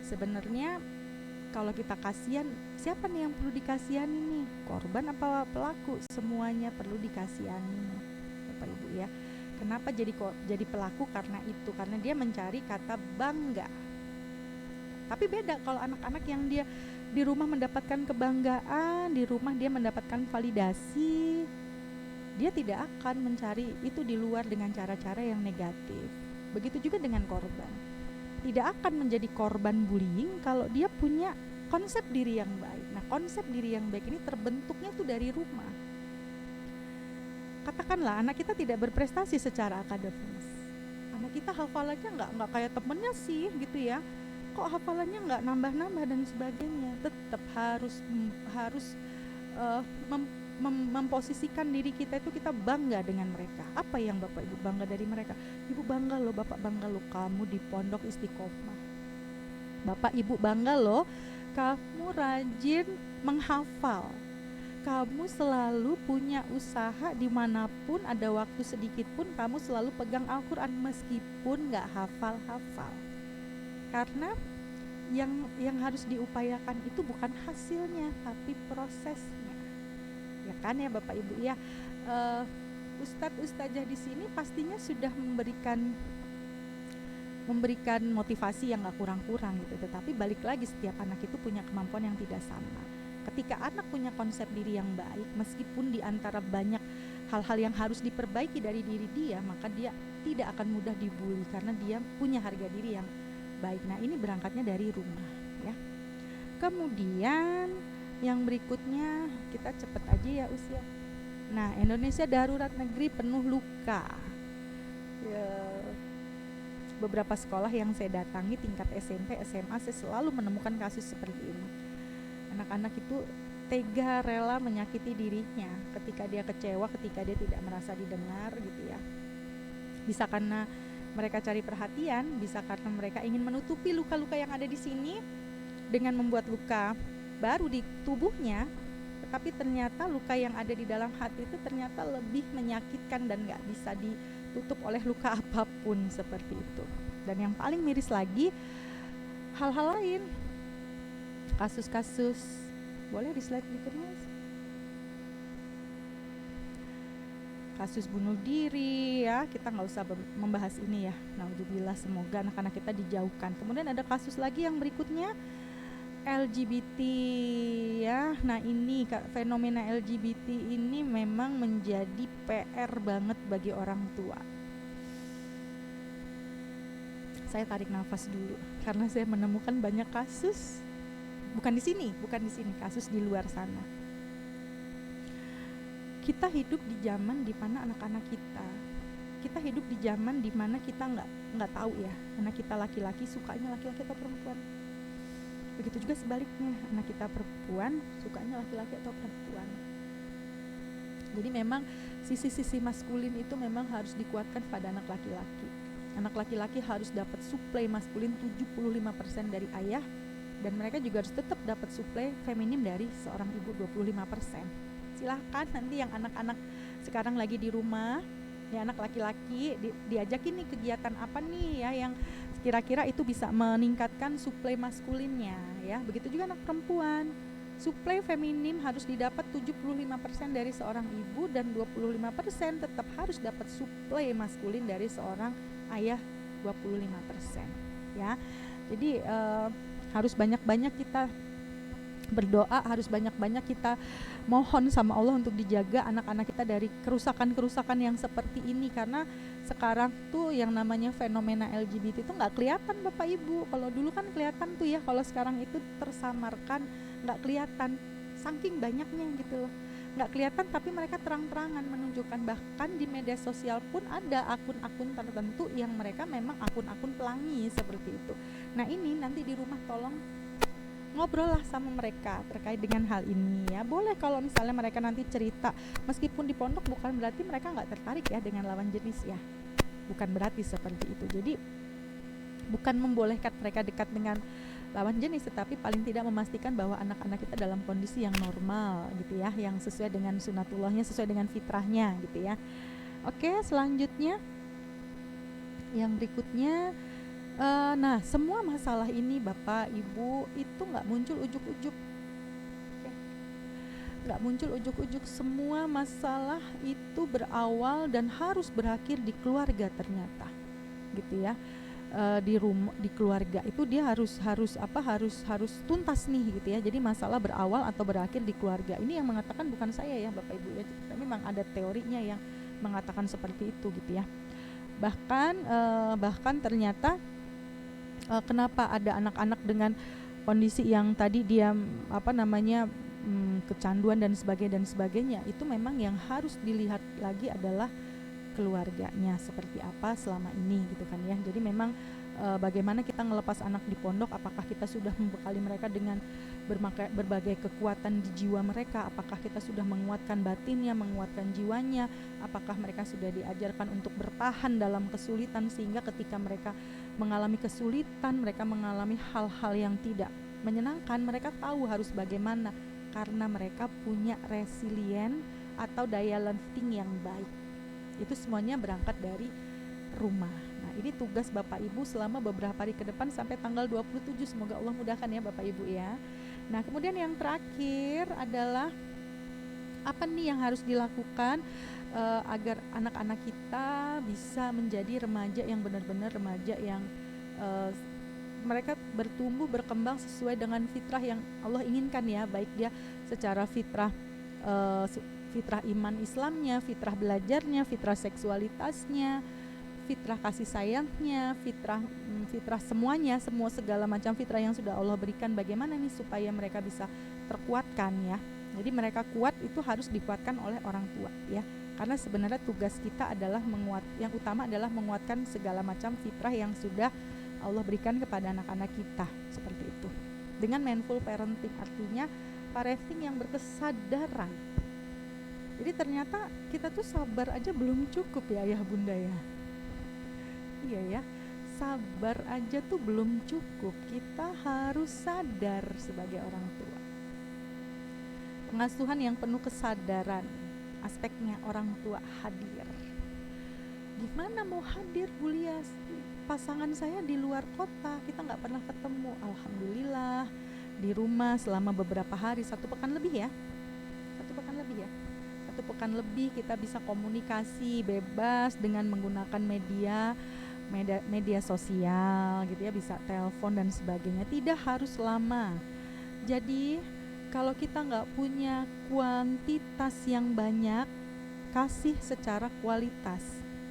sebenarnya kalau kita kasihan, siapa nih yang perlu dikasihani nih? Korban apa pelaku? Semuanya perlu dikasihani, Bapak Ibu ya. Kenapa jadi pelaku? Karena itu, karena dia mencari kata bangga. Tapi beda kalau anak-anak yang dia di rumah mendapatkan kebanggaan, di rumah dia mendapatkan validasi, dia tidak akan mencari itu di luar dengan cara-cara yang negatif. Begitu juga dengan korban. Tidak akan menjadi korban bullying kalau dia punya konsep diri yang baik. Nah, konsep diri yang baik ini terbentuknya tuh dari rumah. Katakanlah anak kita tidak berprestasi secara akademis. Anak kita hafalannya nggak kayak temennya sih gitu ya. Kok hafalannya nggak nambah-nambah dan sebagainya. Tetap harus memposisikan diri kita itu kita bangga dengan mereka. Apa yang Bapak Ibu bangga dari mereka? Ibu bangga loh, Bapak bangga loh kamu di Pondok Istiqomah. Bapak Ibu bangga loh kamu rajin menghafal. Kamu selalu punya usaha dimanapun ada waktu sedikit pun kamu selalu pegang Al-Quran meskipun gak hafal-hafal. Karena yang harus diupayakan itu bukan hasilnya tapi prosesnya. Ya kan ya Bapak Ibu ya, Ustadz-ustadzah di sini pastinya sudah memberikan motivasi yang gak kurang-kurang gitu. Tetapi balik lagi setiap anak itu punya kemampuan yang tidak sama. Ketika anak punya konsep diri yang baik, meskipun di antara banyak hal-hal yang harus diperbaiki dari diri dia, maka dia tidak akan mudah dibully karena dia punya harga diri yang baik. Nah, ini berangkatnya dari rumah ya. Kemudian yang berikutnya kita cepet aja ya usia. Nah, Indonesia darurat negeri penuh luka. Ya, beberapa sekolah yang saya datangi tingkat SMP, SMA, saya selalu menemukan kasus seperti ini. Anak-anak itu tega rela menyakiti dirinya ketika dia kecewa, ketika dia tidak merasa didengar gitu ya. Bisa karena mereka cari perhatian, bisa karena mereka ingin menutupi luka-luka yang ada di sini dengan membuat luka baru di tubuhnya, tetapi ternyata luka yang ada di dalam hati itu ternyata lebih menyakitkan dan gak bisa ditutup oleh luka apapun seperti itu. Dan yang paling miris lagi, hal-hal lain, kasus-kasus, boleh di slide berikutnya, kasus bunuh diri ya, kita nggak usah membahas ini ya. Naudzubillah, semoga anak-anak kita dijauhkan. Kemudian ada kasus lagi yang berikutnya, LGBT ya. Nah, ini fenomena LGBT ini memang menjadi PR banget bagi orang tua. Saya tarik nafas dulu karena saya menemukan banyak kasus, bukan di sini, kasus di luar sana. Kita hidup di zaman di mana anak-anak kita hidup di zaman di mana kita nggak tahu ya, anak kita laki-laki sukanya laki-laki atau perempuan. Begitu juga sebaliknya, anak kita perempuan sukanya laki-laki atau perempuan. Jadi memang sisi-sisi maskulin itu memang harus dikuatkan pada anak laki-laki. Anak laki-laki harus dapat suplai maskulin 75% dari ayah, dan mereka juga harus tetap dapat suplai feminim dari seorang ibu 25%. Silahkan nanti yang anak-anak sekarang lagi di rumah, ya anak laki-laki diajakin nih kegiatan apa nih ya yang kira-kira itu bisa meningkatkan suplai maskulinnya ya. Begitu juga anak perempuan, suplai feminim harus didapat 75% dari seorang ibu, dan 25% tetap harus dapat suplai maskulin dari seorang ayah 25% ya. Jadi harus banyak-banyak kita berdoa, harus banyak-banyak kita mohon sama Allah untuk dijaga anak-anak kita dari kerusakan-kerusakan yang seperti ini. Karena sekarang tuh yang namanya fenomena LGBT itu nggak kelihatan Bapak Ibu. Kalau dulu kan kelihatan tuh ya, kalau sekarang itu tersamarkan, nggak kelihatan. saking banyaknya gitu loh, nggak kelihatan tapi mereka terang-terangan menunjukkan. Bahkan di media sosial pun ada akun-akun tertentu yang mereka memang akun-akun pelangi seperti itu. Nah ini nanti di rumah tolong ngobrol lah sama mereka terkait dengan hal ini ya. Boleh kalau misalnya mereka nanti cerita, meskipun di pondok bukan berarti mereka nggak tertarik ya dengan lawan jenis ya, bukan berarti seperti itu. Jadi bukan membolehkan mereka dekat dengan lawan jenis, tetapi paling tidak memastikan bahwa anak-anak kita dalam kondisi yang normal gitu ya, yang sesuai dengan sunatullahnya, sesuai dengan fitrahnya gitu ya. Oke, selanjutnya yang berikutnya, nah semua masalah ini Bapak Ibu itu nggak muncul ujuk-ujuk. Oke. Nggak muncul ujuk-ujuk, semua masalah itu berawal dan harus berakhir di keluarga ternyata gitu ya. Di rumah, di keluarga itu dia harus tuntas nih gitu ya. Jadi masalah berawal atau berakhir di keluarga. Ini yang mengatakan bukan saya ya Bapak Ibu ya, memang ada teorinya yang mengatakan seperti itu gitu ya. Bahkan ternyata kenapa ada anak-anak dengan kondisi yang tadi dia kecanduan dan sebagainya, itu memang yang harus dilihat lagi adalah keluarganya seperti apa selama ini gitu kan ya. Jadi memang bagaimana kita ngelepas anak di pondok, apakah kita sudah membekali mereka dengan berbagai kekuatan di jiwa mereka, apakah kita sudah menguatkan batinnya, menguatkan jiwanya, apakah mereka sudah diajarkan untuk bertahan dalam kesulitan sehingga ketika mereka mengalami kesulitan, mereka mengalami hal-hal yang tidak menyenangkan, mereka tahu harus bagaimana karena mereka punya resilient atau daya lifting yang baik. Itu semuanya berangkat dari rumah. Nah ini tugas Bapak Ibu selama beberapa hari ke depan sampai tanggal 27, semoga Allah mudahkan ya Bapak Ibu ya. Nah kemudian yang terakhir adalah apa nih yang harus dilakukan agar anak-anak kita bisa menjadi remaja yang benar-benar remaja yang mereka bertumbuh berkembang sesuai dengan fitrah yang Allah inginkan ya, baik dia secara fitrah iman Islamnya, fitrah belajarnya, fitrah seksualitasnya, fitrah kasih sayangnya, fitrah semuanya, segala macam fitrah yang sudah Allah berikan. Bagaimana nih supaya mereka bisa terkuatkan ya. Jadi mereka kuat itu harus dikuatkan oleh orang tua ya. Karena sebenarnya tugas kita adalah yang utama adalah menguatkan segala macam fitrah yang sudah Allah berikan kepada anak-anak kita seperti itu. Dengan mindful parenting, artinya parenting yang berkesadaran. Jadi ternyata kita tuh sabar aja belum cukup ya ayah bunda ya. Iya ya, sabar aja tuh belum cukup. Kita harus sadar sebagai orang tua. Pengasuhan yang penuh kesadaran, aspeknya orang tua hadir. Gimana mau hadir Bu Lia? Pasangan saya di luar kota, kita nggak pernah ketemu. Alhamdulillah di rumah selama beberapa hari, 1 pekan lebih ya. 1 pekan lebih ya. 1 pekan lebih kita bisa komunikasi bebas dengan menggunakan media sosial gitu ya, bisa telepon dan sebagainya, tidak harus lama. Jadi kalau kita nggak punya kuantitas yang banyak, kasih secara kualitas.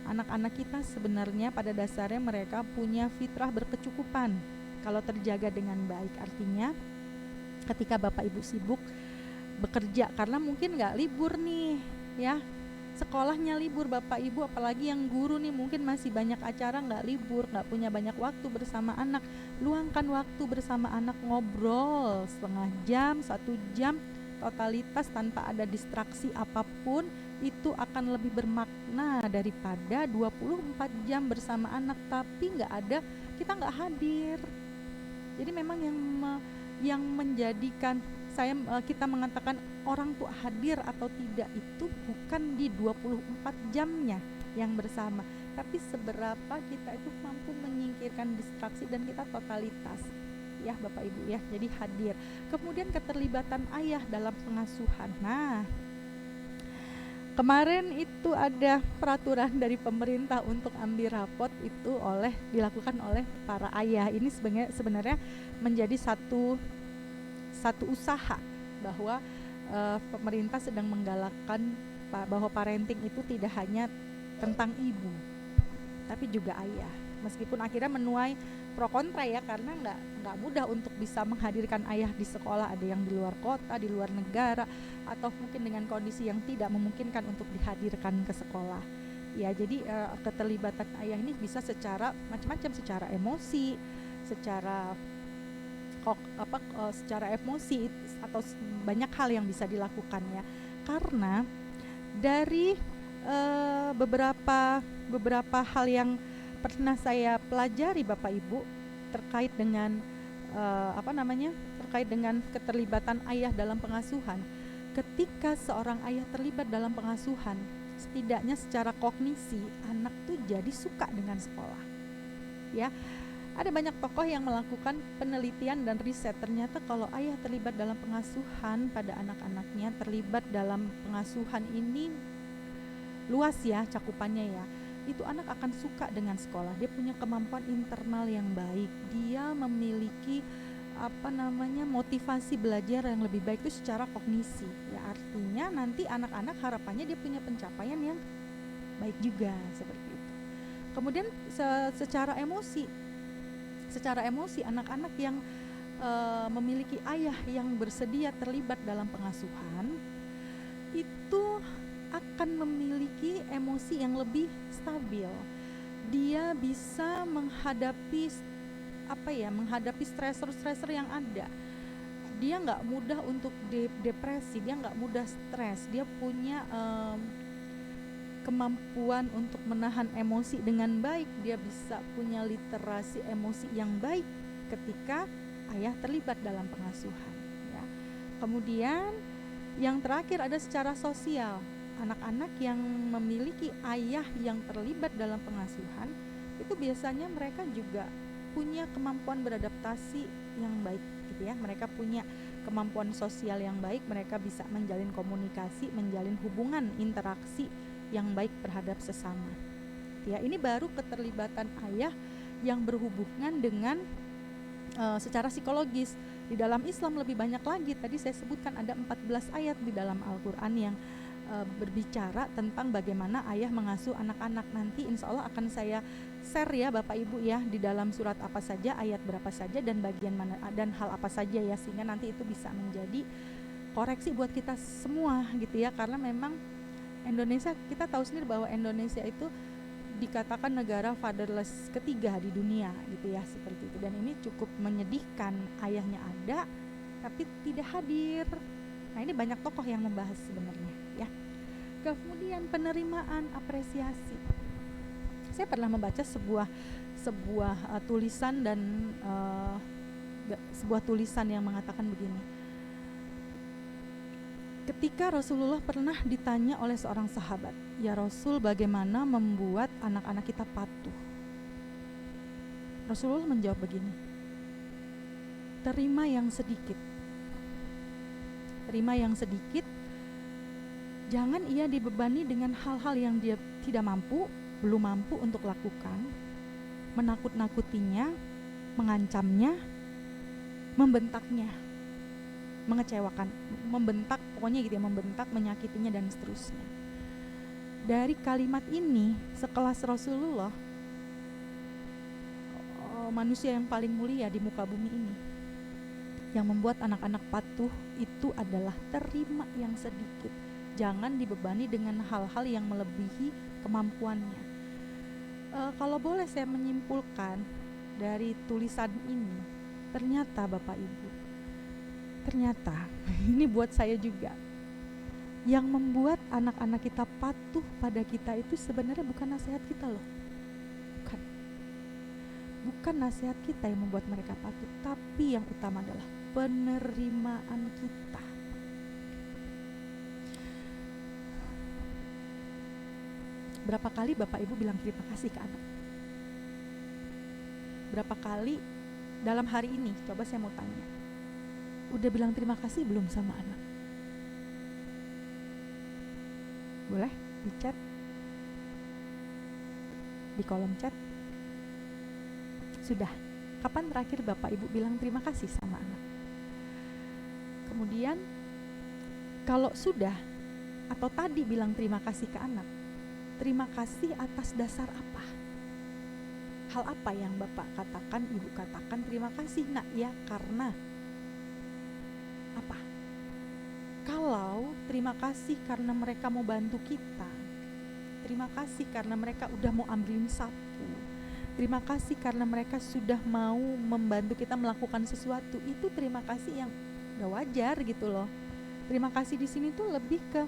Anak-anak kita sebenarnya pada dasarnya mereka punya fitrah berkecukupan kalau terjaga dengan baik. Artinya ketika Bapak Ibu sibuk bekerja karena mungkin nggak libur nih ya, sekolahnya libur Bapak Ibu, apalagi yang guru nih mungkin masih banyak acara, nggak libur, nggak punya banyak waktu bersama anak. Luangkan waktu bersama anak, ngobrol setengah jam, 1 jam totalitas tanpa ada distraksi apapun, itu akan lebih bermakna daripada 24 jam bersama anak tapi kita nggak hadir. Jadi memang yang menjadikan kita mengatakan orang tua hadir atau tidak itu bukan di 24 jamnya yang bersama, tapi seberapa kita itu mampu menyingkirkan distraksi dan kita totalitas ya Bapak Ibu ya. Jadi hadir. Kemudian keterlibatan ayah dalam pengasuhan. Nah, kemarin itu ada peraturan dari pemerintah untuk ambil rapot itu dilakukan oleh para ayah. Ini sebenarnya menjadi satu usaha bahwa pemerintah sedang menggalakkan bahwa parenting itu tidak hanya tentang ibu tapi juga ayah. Meskipun akhirnya menuai pro kontra ya, karena nggak mudah untuk bisa menghadirkan ayah di sekolah. Ada yang di luar kota, di luar negara, atau mungkin dengan kondisi yang tidak memungkinkan untuk dihadirkan ke sekolah. Ya, jadi keterlibatan ayah ini bisa secara macam-macam, secara emosi, secara secara emosi, atau banyak hal yang bisa dilakukan ya. Karena dari beberapa hal yang pernah saya pelajari Bapak Ibu terkait dengan terkait dengan keterlibatan ayah dalam pengasuhan. Ketika seorang ayah terlibat dalam pengasuhan, setidaknya secara kognisi anak tuh jadi suka dengan sekolah. Ya, ada banyak tokoh yang melakukan penelitian dan riset. Ternyata kalau ayah terlibat dalam pengasuhan pada anak-anaknya, terlibat dalam pengasuhan ini luas ya cakupannya ya, itu anak akan suka dengan sekolah. Dia punya kemampuan internal yang baik, dia memiliki motivasi belajar yang lebih baik itu secara kognisi ya. Artinya nanti anak-anak harapannya dia punya pencapaian yang baik juga, seperti itu. Kemudian secara emosi anak-anak yang memiliki ayah yang bersedia terlibat dalam pengasuhan itu akan memiliki emosi yang lebih stabil. Dia bisa menghadapi stresor yang ada. Dia nggak mudah untuk depresi, dia nggak mudah stres. Dia punya kemampuan untuk menahan emosi dengan baik. Dia bisa punya literasi emosi yang baik ketika ayah terlibat dalam pengasuhan ya. Kemudian yang terakhir ada secara sosial. Anak-anak yang memiliki ayah yang terlibat dalam pengasuhan itu biasanya mereka juga punya kemampuan beradaptasi yang baik gitu ya. Mereka punya kemampuan sosial yang baik, mereka bisa menjalin komunikasi, menjalin hubungan interaksi yang baik terhadap sesama. Ya, ini baru keterlibatan ayah yang berhubungan dengan secara psikologis. Di dalam Islam lebih banyak lagi. Tadi saya sebutkan ada 14 ayat di dalam Al-Qur'an yang berbicara tentang bagaimana ayah mengasuh anak-anak. Nanti insya Allah akan saya share ya Bapak Ibu ya, di dalam surat apa saja, ayat berapa saja, dan bagian mana dan hal apa saja ya, sehingga nanti itu bisa menjadi koreksi buat kita semua gitu ya. Karena memang Indonesia, kita tahu sendiri bahwa Indonesia itu dikatakan negara fatherless ketiga di dunia gitu ya, seperti itu. Dan ini cukup menyedihkan, ayahnya ada tapi tidak hadir. Nah, ini banyak tokoh yang membahas sebenarnya ya. Kemudian penerimaan, apresiasi. Saya pernah membaca sebuah tulisan dan sebuah tulisan yang mengatakan begini. Ketika Rasulullah pernah ditanya oleh seorang sahabat, "Ya Rasul, bagaimana membuat anak-anak kita patuh?" Rasulullah menjawab begini, "Terima yang sedikit. Terima yang sedikit. Jangan ia dibebani dengan hal-hal yang dia tidak mampu, belum mampu untuk lakukan, menakut-nakutinya, mengancamnya, membentaknya, mengecewakan, membentak, pokoknya gitu ya, membentak, menyakitinya dan seterusnya." Dari kalimat ini, sekelas Rasulullah, manusia yang paling mulia di muka bumi ini, yang membuat anak-anak patuh itu adalah terima yang sedikit. Jangan dibebani dengan hal-hal yang melebihi kemampuannya. Kalau boleh saya menyimpulkan dari tulisan ini, ternyata Bapak Ibu, ternyata ini buat saya juga, yang membuat anak-anak kita patuh pada kita itu sebenarnya bukan nasihat kita loh. Bukan nasihat kita yang membuat mereka patuh, tapi yang utama adalah penerimaan kita. Berapa kali Bapak Ibu bilang terima kasih ke anak? Berapa kali dalam hari ini? Coba saya mau tanya, udah bilang terima kasih belum sama anak? Boleh di chat, di kolom chat. Sudah. Kapan terakhir Bapak Ibu bilang terima kasih sama anak? Kemudian kalau sudah atau tadi bilang terima kasih ke anak, terima kasih atas dasar apa? hal apa yang Bapak katakan, Ibu katakan terima kasih nak ya, karena apa? Kalau terima kasih karena mereka mau bantu kita, terima kasih karena mereka udah mau ambilin sapu, terima kasih karena mereka sudah mau membantu kita melakukan sesuatu, itu terima kasih yang udah wajar gitu loh. Terima kasih di sini tuh lebih ke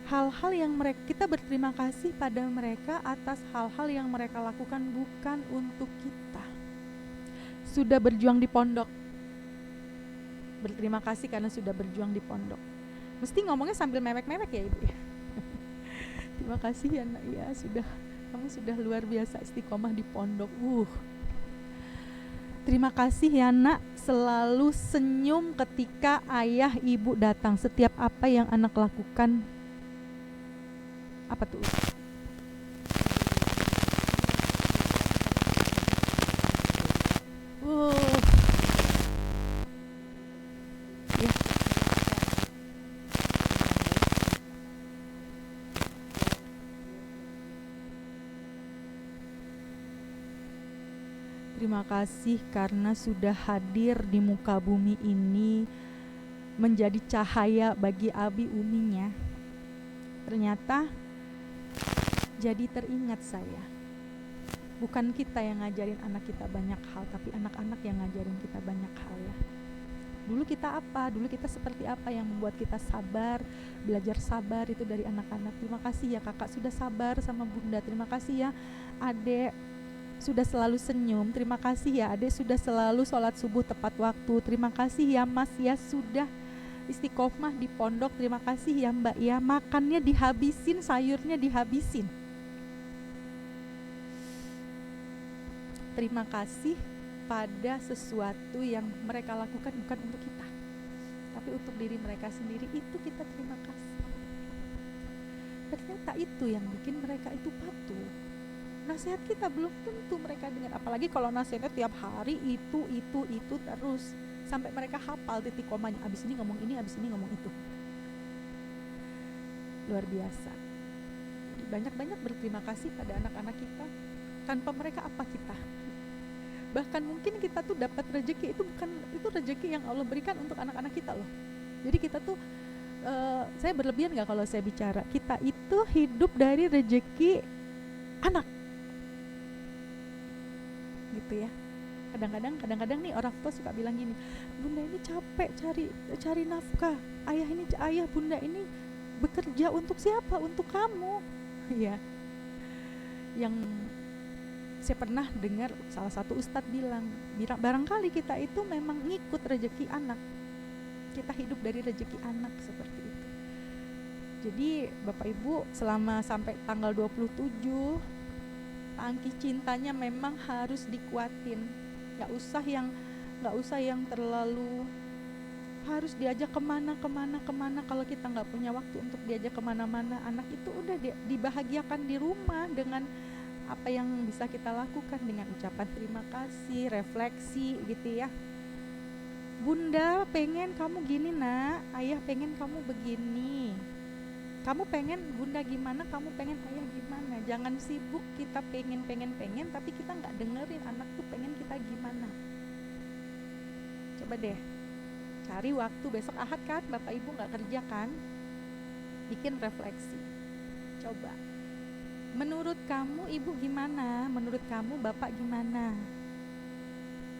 hal-hal yang kita berterima kasih pada mereka atas hal-hal yang mereka lakukan, bukan untuk kita. Sudah berjuang di pondok, berterima kasih karena sudah berjuang di pondok. Mesti ngomongnya sambil mewek-mewek ya Ibu ya. Terima kasih ya nak ya, kamu sudah luar biasa istiqomah di pondok. Terima kasih ya nak, selalu senyum ketika ayah ibu datang. Setiap apa yang anak lakukan, apa tuh? Ya. Terima kasih karena sudah hadir di muka bumi ini, menjadi cahaya bagi abi uminya. Ternyata jadi teringat saya, bukan kita yang ngajarin anak kita banyak hal, tapi anak-anak yang ngajarin kita banyak hal ya. Dulu kita apa? Dulu kita seperti apa yang membuat kita sabar, belajar sabar itu dari anak-anak. Terima kasih ya kakak sudah sabar sama bunda. Terima kasih ya adek sudah selalu senyum. Terima kasih ya adek sudah selalu sholat subuh tepat waktu. Terima kasih ya mas ya sudah istiqomah di pondok. Terima kasih ya mbak ya, makannya dihabisin, sayurnya dihabisin. Terima kasih pada sesuatu yang mereka lakukan bukan untuk kita, tapi untuk diri mereka sendiri. Itu kita terima kasih. Ternyata itu yang bikin mereka itu patuh. Nasihat kita belum tentu mereka dengar, apalagi kalau nasihatnya tiap hari itu terus sampai mereka hafal titik komanya. Abis ini ngomong ini, abis ini ngomong itu. Luar biasa. Jadi banyak-banyak berterima kasih pada anak-anak kita. Tanpa mereka apa kita? Bahkan mungkin kita tuh dapat rezeki itu rezeki yang Allah berikan untuk anak-anak kita loh. Jadi kita tuh saya berlebihan nggak kalau saya bicara kita itu hidup dari rezeki anak gitu ya. Kadang-kadang nih orang tua suka bilang gini, bunda ini capek cari nafkah, ayah bunda ini bekerja untuk siapa? Untuk kamu ya. Yang saya pernah dengar salah satu ustadz bilang barangkali kita itu memang ngikut rezeki anak, kita hidup dari rezeki anak seperti itu. Jadi Bapak Ibu selama sampai tanggal 27 tangki cintanya memang harus dikuatin. Gak usah yang terlalu harus diajak kemana. Kalau kita nggak punya waktu untuk diajak kemana-mana, anak itu udah dibahagiakan di rumah dengan apa yang bisa kita lakukan, dengan ucapan terima kasih, refleksi gitu ya. Bunda pengen kamu gini nak, ayah pengen kamu begini, kamu pengen bunda gimana, kamu pengen ayah gimana. Jangan sibuk kita pengen tapi kita nggak dengerin anak tuh pengen kita gimana. Coba deh cari waktu, besok Ahad kan Bapak Ibu nggak kerja kan, bikin refleksi. Coba menurut kamu ibu gimana, menurut kamu bapak gimana.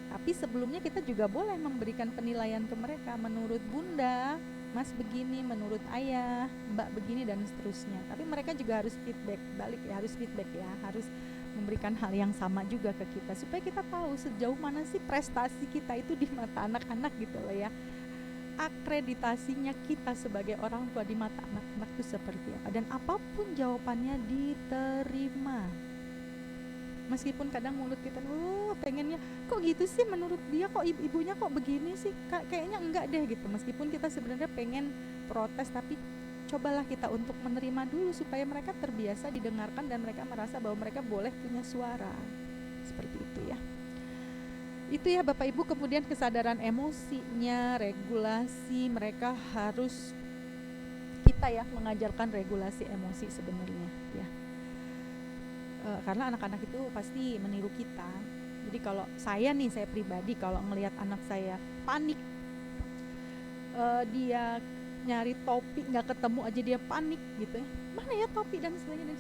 Tapi sebelumnya kita juga boleh memberikan penilaian ke mereka. Menurut bunda mas begini, menurut ayah mbak begini, dan seterusnya. Tapi mereka juga harus feedback balik ya, harus memberikan hal yang sama juga ke kita, supaya kita tahu sejauh mana sih prestasi kita itu di mata anak-anak gitu loh ya. Akreditasinya kita sebagai orang tua di mata anak-anak itu seperti apa, dan apapun jawabannya diterima. Meskipun kadang mulut kita pengennya kok gitu sih, menurut dia kok ibunya kok begini sih, kayaknya enggak deh gitu. Meskipun kita sebenarnya pengen protes, tapi cobalah kita untuk menerima dulu supaya mereka terbiasa didengarkan dan mereka merasa bahwa mereka boleh punya suara. Seperti itu ya. Itu ya Bapak Ibu. Kemudian kesadaran emosinya, regulasi, mereka harus kita ya mengajarkan regulasi emosi sebenarnya ya. karena anak-anak itu pasti meniru kita. Jadi kalau saya pribadi kalau ngelihat anak saya panik, dia nyari topi nggak ketemu aja dia panik gitu ya, mana ya topi dan sebagainya.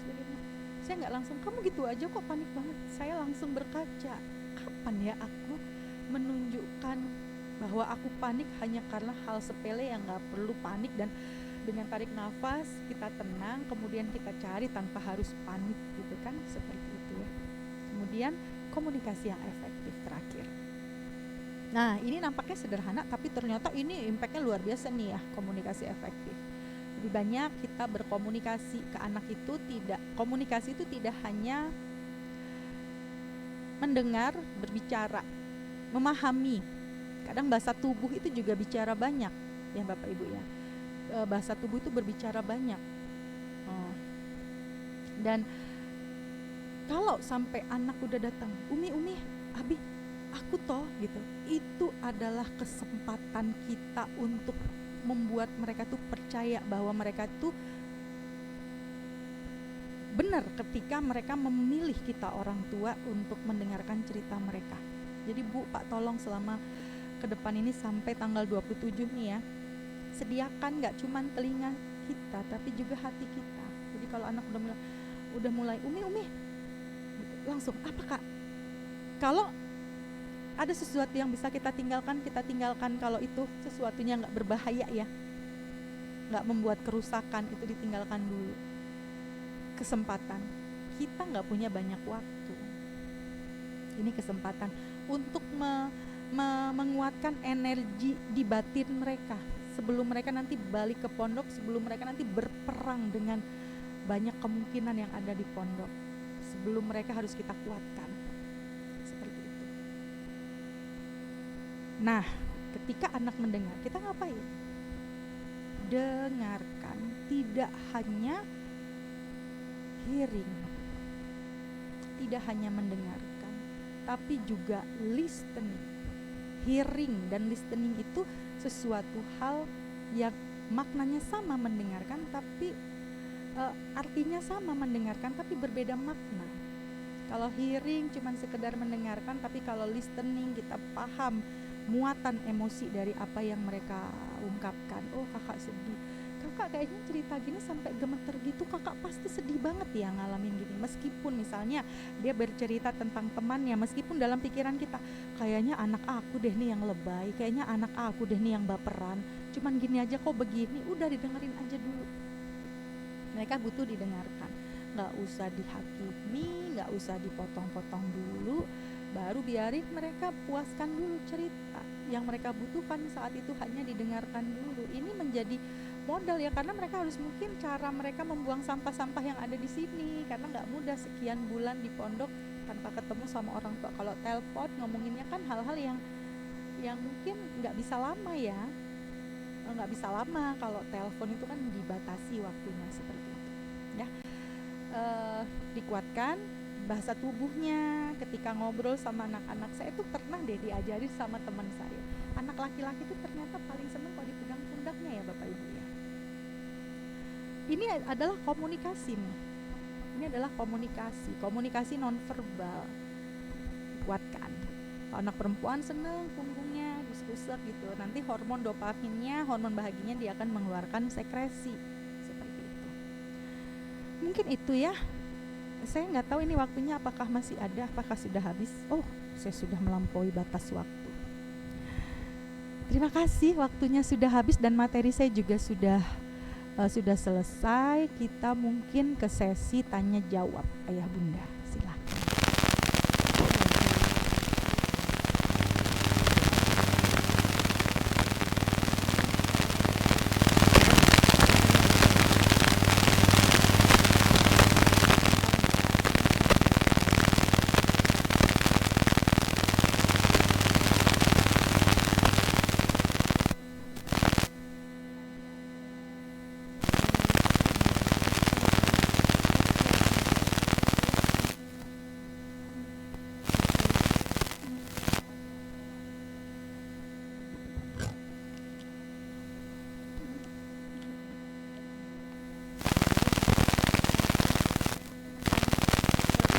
Saya nggak langsung kamu gitu aja kok panik banget. Saya langsung berkaca, kapan ya aku menunjukkan bahwa aku panik hanya karena hal sepele yang nggak perlu panik, dan dengan tarik nafas kita tenang, kemudian kita cari tanpa harus panik gitu kan, seperti itu ya. Kemudian komunikasi yang efektif terakhir. Nah, ini nampaknya sederhana tapi ternyata ini impactnya luar biasa nih ya, komunikasi efektif. Lebih banyak kita berkomunikasi ke anak itu, komunikasi itu tidak hanya mendengar, berbicara, memahami. Kadang bahasa tubuh itu juga bicara banyak ya Bapak Ibu ya. Bahasa tubuh itu berbicara banyak. Dan kalau sampai anak udah datang, Umi, Abi, aku toh gitu, itu adalah kesempatan kita untuk membuat mereka tuh percaya bahwa mereka tuh benar ketika mereka memilih kita orang tua untuk mendengarkan cerita mereka. Jadi Bu, Pak, tolong selama ke depan ini sampai tanggal 27 nih ya, sediakan gak cuman telinga kita tapi juga hati kita. Jadi kalau anak udah mulai Umi gitu, langsung apa Kak? Kalau ada sesuatu yang bisa kita tinggalkan. Kalau itu sesuatunya gak berbahaya ya, gak membuat kerusakan, itu ditinggalkan dulu. Kesempatan, kita gak punya banyak waktu. Ini kesempatan untuk menguatkan energi di batin mereka sebelum mereka nanti balik ke pondok, sebelum mereka nanti berperang dengan banyak kemungkinan yang ada di pondok. Sebelum mereka harus kita kuatkan. Seperti itu. Nah, ketika anak mendengar, kita ngapain? Dengarkan, tidak hanya hearing, tidak hanya mendengarkan, tapi juga listening. Hearing dan listening itu sesuatu hal yang maknanya sama mendengarkan, tapi artinya sama mendengarkan, tapi berbeda makna. Kalau hearing cuma sekedar mendengarkan, tapi kalau listening kita paham muatan emosi dari apa yang mereka ungkapkan. Oh, kakak sedih, kakak kayaknya cerita gini sampai gemeter gitu, kakak pasti sedih banget ya ngalamin gini. Meskipun misalnya dia bercerita tentang temannya, meskipun dalam pikiran kita kayaknya anak aku deh nih yang lebay, kayaknya anak aku deh nih yang baperan, cuman gini aja kok begini, udah didengerin aja dulu. Mereka butuh didengarkan, gak usah dihakimi, gak usah dipotong-potong dulu, baru biarin mereka puaskan dulu cerita. Yang mereka butuhkan saat itu hanya didengarkan dulu. Ini menjadi modal ya, karena mereka harus mungkin cara mereka membuang sampah-sampah yang ada di sini, karena nggak mudah sekian bulan di pondok tanpa ketemu sama orang tua. Kalau telepon ngomonginnya kan hal-hal yang mungkin nggak bisa lama ya, nggak bisa lama. Kalau telepon itu kan dibatasi waktunya, seperti itu ya. Dikuatkan bahasa tubuhnya ketika ngobrol sama anak-anak. Saya tuh pernah deh diajarin sama teman saya, anak laki-laki tuh ternyata paling seneng kalau dipegang pundaknya ya Bapak Ibu ya. Ini adalah komunikasi nih. Ini adalah komunikasi nonverbal. Kuatkan. Kalau anak perempuan seneng punggungnya disusuk gitu, nanti hormon dopaminnya, hormon bahagianya dia akan mengeluarkan sekresi seperti itu. Mungkin itu ya. Saya nggak tahu ini waktunya apakah masih ada, apakah sudah habis. Oh, saya sudah melampaui batas waktu. Terima kasih, waktunya sudah habis dan materi saya juga sudah selesai. Kita mungkin ke sesi tanya jawab Ayah Bunda. Silakan.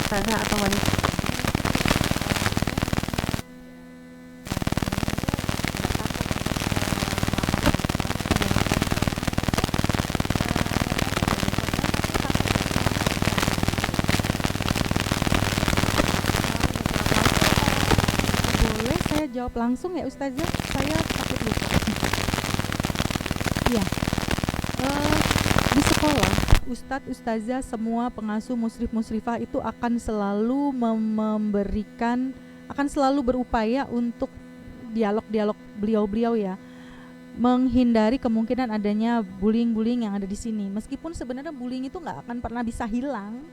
Ustazah atau wanita?
Boleh saya jawab langsung ya Ustazah? Saya takut lupa. Iya. Di sekolah, Ustadz, Ustazah, semua pengasuh musrif musrifah itu akan selalu akan selalu berupaya untuk dialog-dialog beliau-beliau ya, menghindari kemungkinan adanya bullying-bullying yang ada di sini. Meskipun sebenarnya bullying itu nggak akan pernah bisa hilang,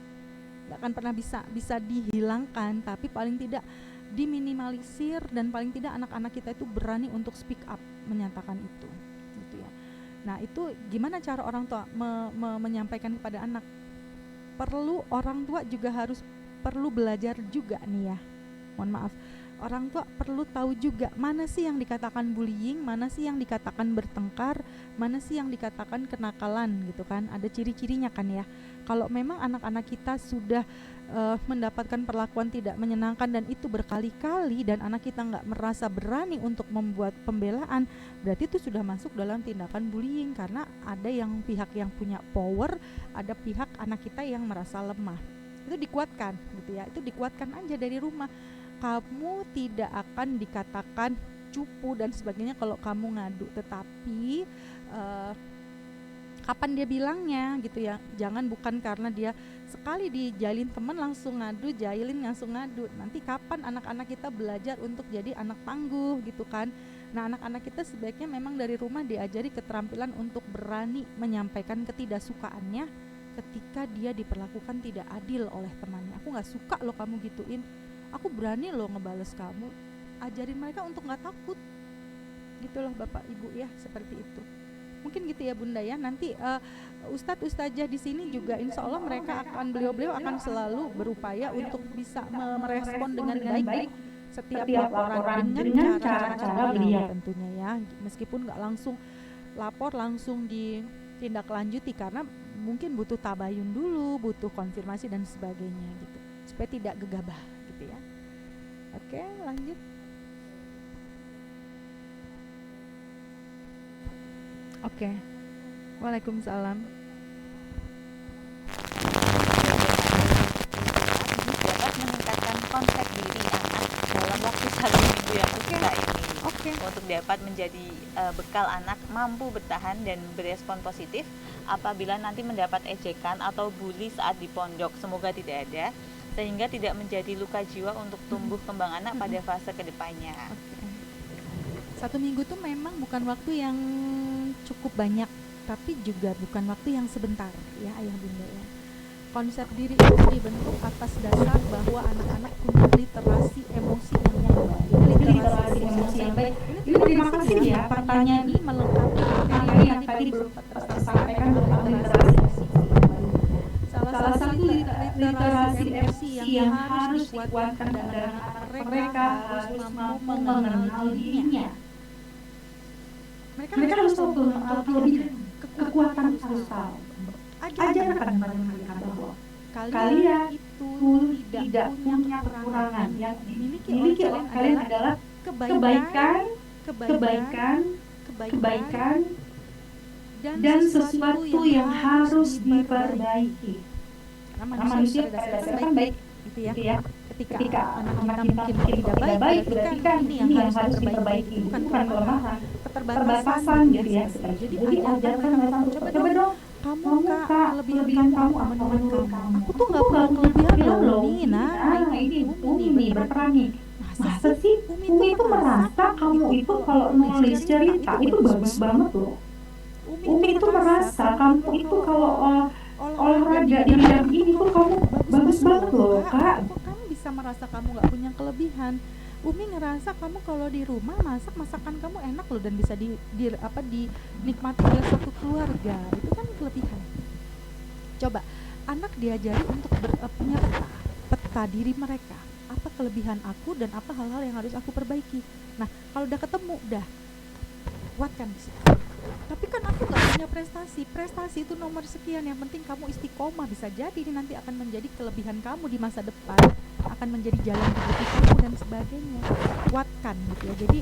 nggak akan pernah bisa dihilangkan, tapi paling tidak diminimalisir dan paling tidak anak-anak kita itu berani untuk speak up, menyatakan itu, gitu ya. Nah itu gimana cara orang tua menyampaikan kepada anak? Perlu orang tua juga perlu belajar juga nih ya. Mohon maaf, orang tua perlu tahu juga mana sih yang dikatakan bullying, mana sih yang dikatakan bertengkar, mana sih yang dikatakan kenakalan gitu kan. Ada ciri-cirinya kan ya. Kalau memang anak-anak kita sudah mendapatkan perlakuan tidak menyenangkan dan itu berkali-kali dan anak kita nggak merasa berani untuk membuat pembelaan, berarti itu sudah masuk dalam tindakan bullying, karena ada yang pihak yang punya power, ada pihak anak kita yang merasa lemah. Itu dikuatkan gitu ya, itu dikuatkan aja dari rumah. Kamu tidak akan dikatakan cupu dan sebagainya kalau kamu ngadu, tetapi kapan dia bilangnya gitu ya, jangan bukan karena dia sekali dijalin teman langsung ngadu, langsung ngadu. Nanti kapan anak-anak kita belajar untuk jadi anak tangguh gitu kan. Nah anak-anak kita sebaiknya memang dari rumah diajari keterampilan untuk berani menyampaikan ketidaksukaannya ketika dia diperlakukan tidak adil oleh temannya. Aku gak suka lo kamu gituin, aku berani lo ngebales kamu. Ajarin mereka untuk gak takut gitu loh Bapak Ibu ya, seperti itu. Mungkin gitu ya Bunda ya. Nanti Ustadz Ustazah di sini juga insya Allah mereka beliau akan selalu berupaya untuk bisa merespon dengan baik setiap laporan dengan cara-cara beliau tentunya ya. Meskipun nggak langsung lapor langsung ditindaklanjuti, karena mungkin butuh tabayun dulu, butuh konfirmasi dan sebagainya gitu, supaya tidak gegabah gitu ya. Oke, lanjut. Oke. Waalaikumsalam.
Dapat meningkatkan konsep diri anak dalam waktu 1 minggu yang tersisa ini. Untuk dapat menjadi bekal anak mampu bertahan dan berespon positif apabila nanti mendapat ejekan atau bully saat di pondok. Semoga tidak ada, sehingga tidak menjadi luka jiwa untuk tumbuh kembang anak pada fase kedepannya.
1 minggu tuh memang bukan waktu yang cukup banyak, tapi juga bukan waktu yang sebentar ya Ayah Bunda ya. Konsep diri itu dibentuk atas dasar bahwa anak-anak punya literasi emosi yang baik. Ini terima kasih ya, pertanyaan ini melengkapi materi yang tadi belum tersampaikan tentang literasi. Salah satu literasi emosi yang harus dikuatkan adalah mereka harus mampu mengenal dirinya. Mereka harus tahu kekuatan harus tahu. Ajarkan pada mereka bahwa kalian itu tidak punya kekurangan. Yang dimiliki oleh kalian adalah kebaikan dan sesuatu yang harus diperbaiki. Karena manusia pada dasarnya baik, gitu ya. Ketika anak-anak mungkin tidak baik, berarti kan ini yang harus diperbaiki, bukan kelemahan, keterbatasan gitu ya. Jadi ajarkan mereka, coba dong kamu Kak, kelebihan kamu apa teman kamu. Aku tuh nggak punya kelebihan loh, Umi. Nah ini Umi berperan nih. Masa sih Umi itu merasa kamu itu kalau nulis cerita itu bagus banget loh. Umi itu merasa kamu itu kalau olahraga di bidang ini tuh kamu bagus banget loh Kak. Kamu bisa merasa kamu nggak punya kelebihan. Umi ngerasa kamu kalau di rumah masakan kamu enak loh dan bisa dinikmati oleh satu keluarga. Itu kan kelebihan. Coba anak diajari untuk punya peta diri mereka. Apa kelebihan aku dan apa hal-hal yang harus aku perbaiki. Nah, kalau udah ketemu, udah kuatkan di situ. Tapi kan aku nggak punya prestasi. Prestasi itu nomor sekian, yang penting kamu istiqomah. Bisa jadi ini nanti akan menjadi kelebihan kamu di masa depan, akan menjadi jalan rezeki kamu dan sebagainya. Kuatkan gitu ya. Jadi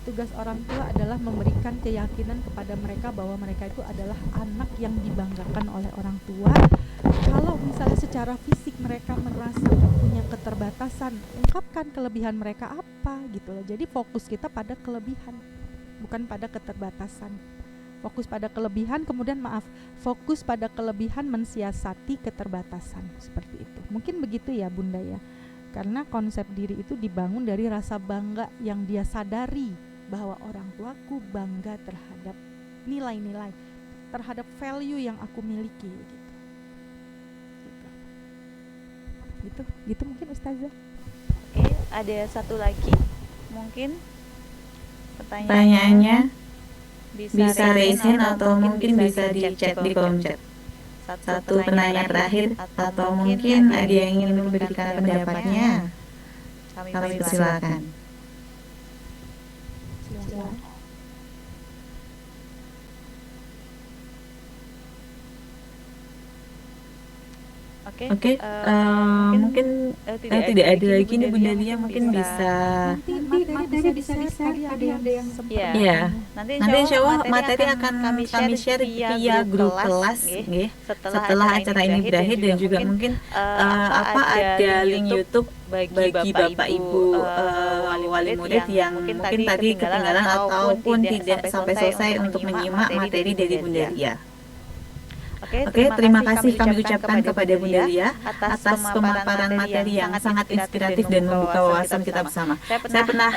tugas orang tua adalah memberikan keyakinan kepada mereka bahwa mereka itu adalah anak yang dibanggakan oleh orang tua. Kalau misalnya secara fisik mereka merasa punya keterbatasan, ungkapkan kelebihan mereka apa gitu loh. Jadi fokus kita pada kelebihan, bukan pada keterbatasan. Fokus pada kelebihan, kemudian fokus pada kelebihan mensiasati keterbatasan, seperti itu. Mungkin begitu ya Bunda ya. Karena konsep diri itu dibangun dari rasa bangga yang dia sadari bahwa orang tuaku bangga terhadap nilai-nilai, terhadap value yang aku miliki gitu mungkin Ustazah.
Oke, ada satu lagi mungkin pertanyaannya bisa raise hand atau mungkin bisa di chat di kolom chat. Satu penanya terakhir atau mungkin ada yang ingin memberikan pendapatnya, kami persilakan. Oke, mungkin tidak ada lagi nih Bunda Lia, mungkin bisa
Nanti bisa ada yang
ya. Nanti insya Allah materi akan kami share via grup kelas setelah acara ini berakhir, dan juga mungkin ada link YouTube bagi Bapak Ibu wali murid yang mungkin tadi ketinggalan ataupun tidak sampai selesai untuk menyimak materi dari Bunda Lia. Oke, terima kasih kami ucapkan kepada Bunda Lia atas pemaparan materi yang sangat inspiratif dan membuka wawasan kita bersama. Saya pernah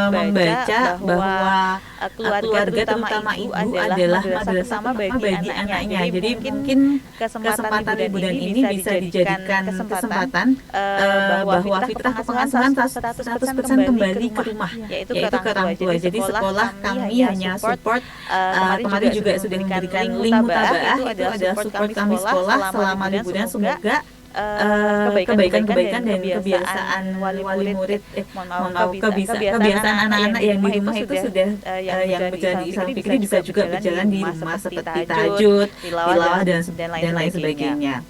membaca bahwa keluarga terutama ibu adalah madrasah pertama bagi anaknya. Jadi mungkin kesempatan liburan ini bisa dijadikan kesempatan bahwa fitrah pengasuhan 100% kembali ke rumah, yaitu ke orang tua. Jadi sekolah kami hanya support, kemarin juga sudah memberikan link mutabaah, itu adalah support kami sekolah selama liburan. Semoga kebaikan-kebaikan dan kebiasaan wali murid, kebiasaan anak-anak yang di rumah itu sudah yang berjalan di Islam Fikri bisa juga berjalan di rumah, seperti tahajud, tilawah dan lain sebagainya.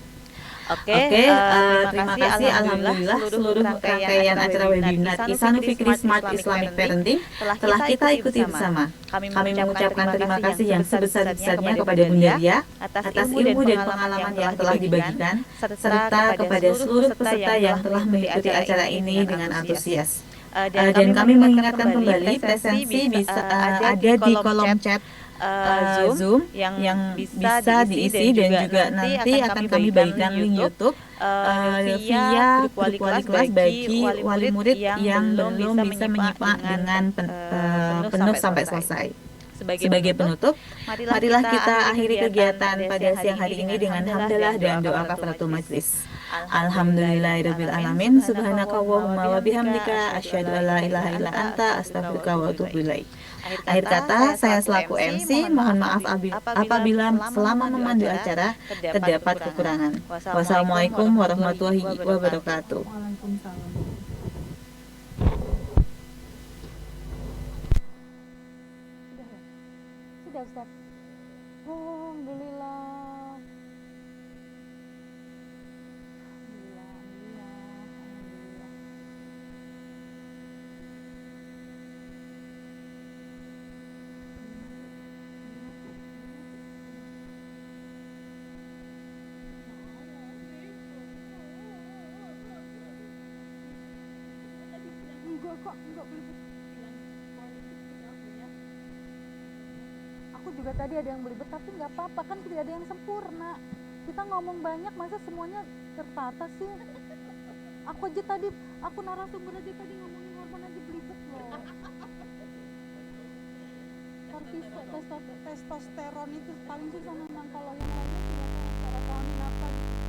Oke, terima kasih. Alhamdulillah seluruh rangkaian acara webinar Ihsanul Fikri Smart Islamic Parenting telah kita ikuti bersama. Kami mengucapkan terima kasih yang sebesar-besarnya kepada Bunda Lia atas ilmu dan pengalaman yang telah dibagikan, serta kepada seluruh peserta yang telah mengikuti acara ini dengan antusias. Dan kami mengingatkan kembali, presensi bisa ada di kolom chat Zoom yang bisa diisi, dan juga nanti akan kami bagikan link YouTube via grup wali kelas bagi wali murid yang belum bisa menyimak dengan penuh sampai selesai. Sebagai penutup, marilah kita akhiri kegiatan pada siang hari ini dengan hamdalah dan doa kafaratul majlis. Alhamdulillahirabbil alamin, subhanakallahumma wa bihamdika asyhadu an la ilaha illa anta astaghfiruka wa atubu ilaik. Akhir kata, saya selaku MC mohon maaf apabila selama memandu acara terdapat kekurangan. Wassalamualaikum warahmatullahi wabarakatuh.
Sudah Ustaz. Alhamdulillah. Enggak boleh aku juga tadi ada yang belibet, tapi nggak apa-apa, kan tidak ada yang sempurna. Kita ngomong banyak, masa semuanya tertata sih? Aku aja tadi, aku narasumber aja tadi ngomongin hormon aja belibet loh. Testosteron itu paling susah memang, kalau yang lainnya tidak tahu cara kelamin apa gitu.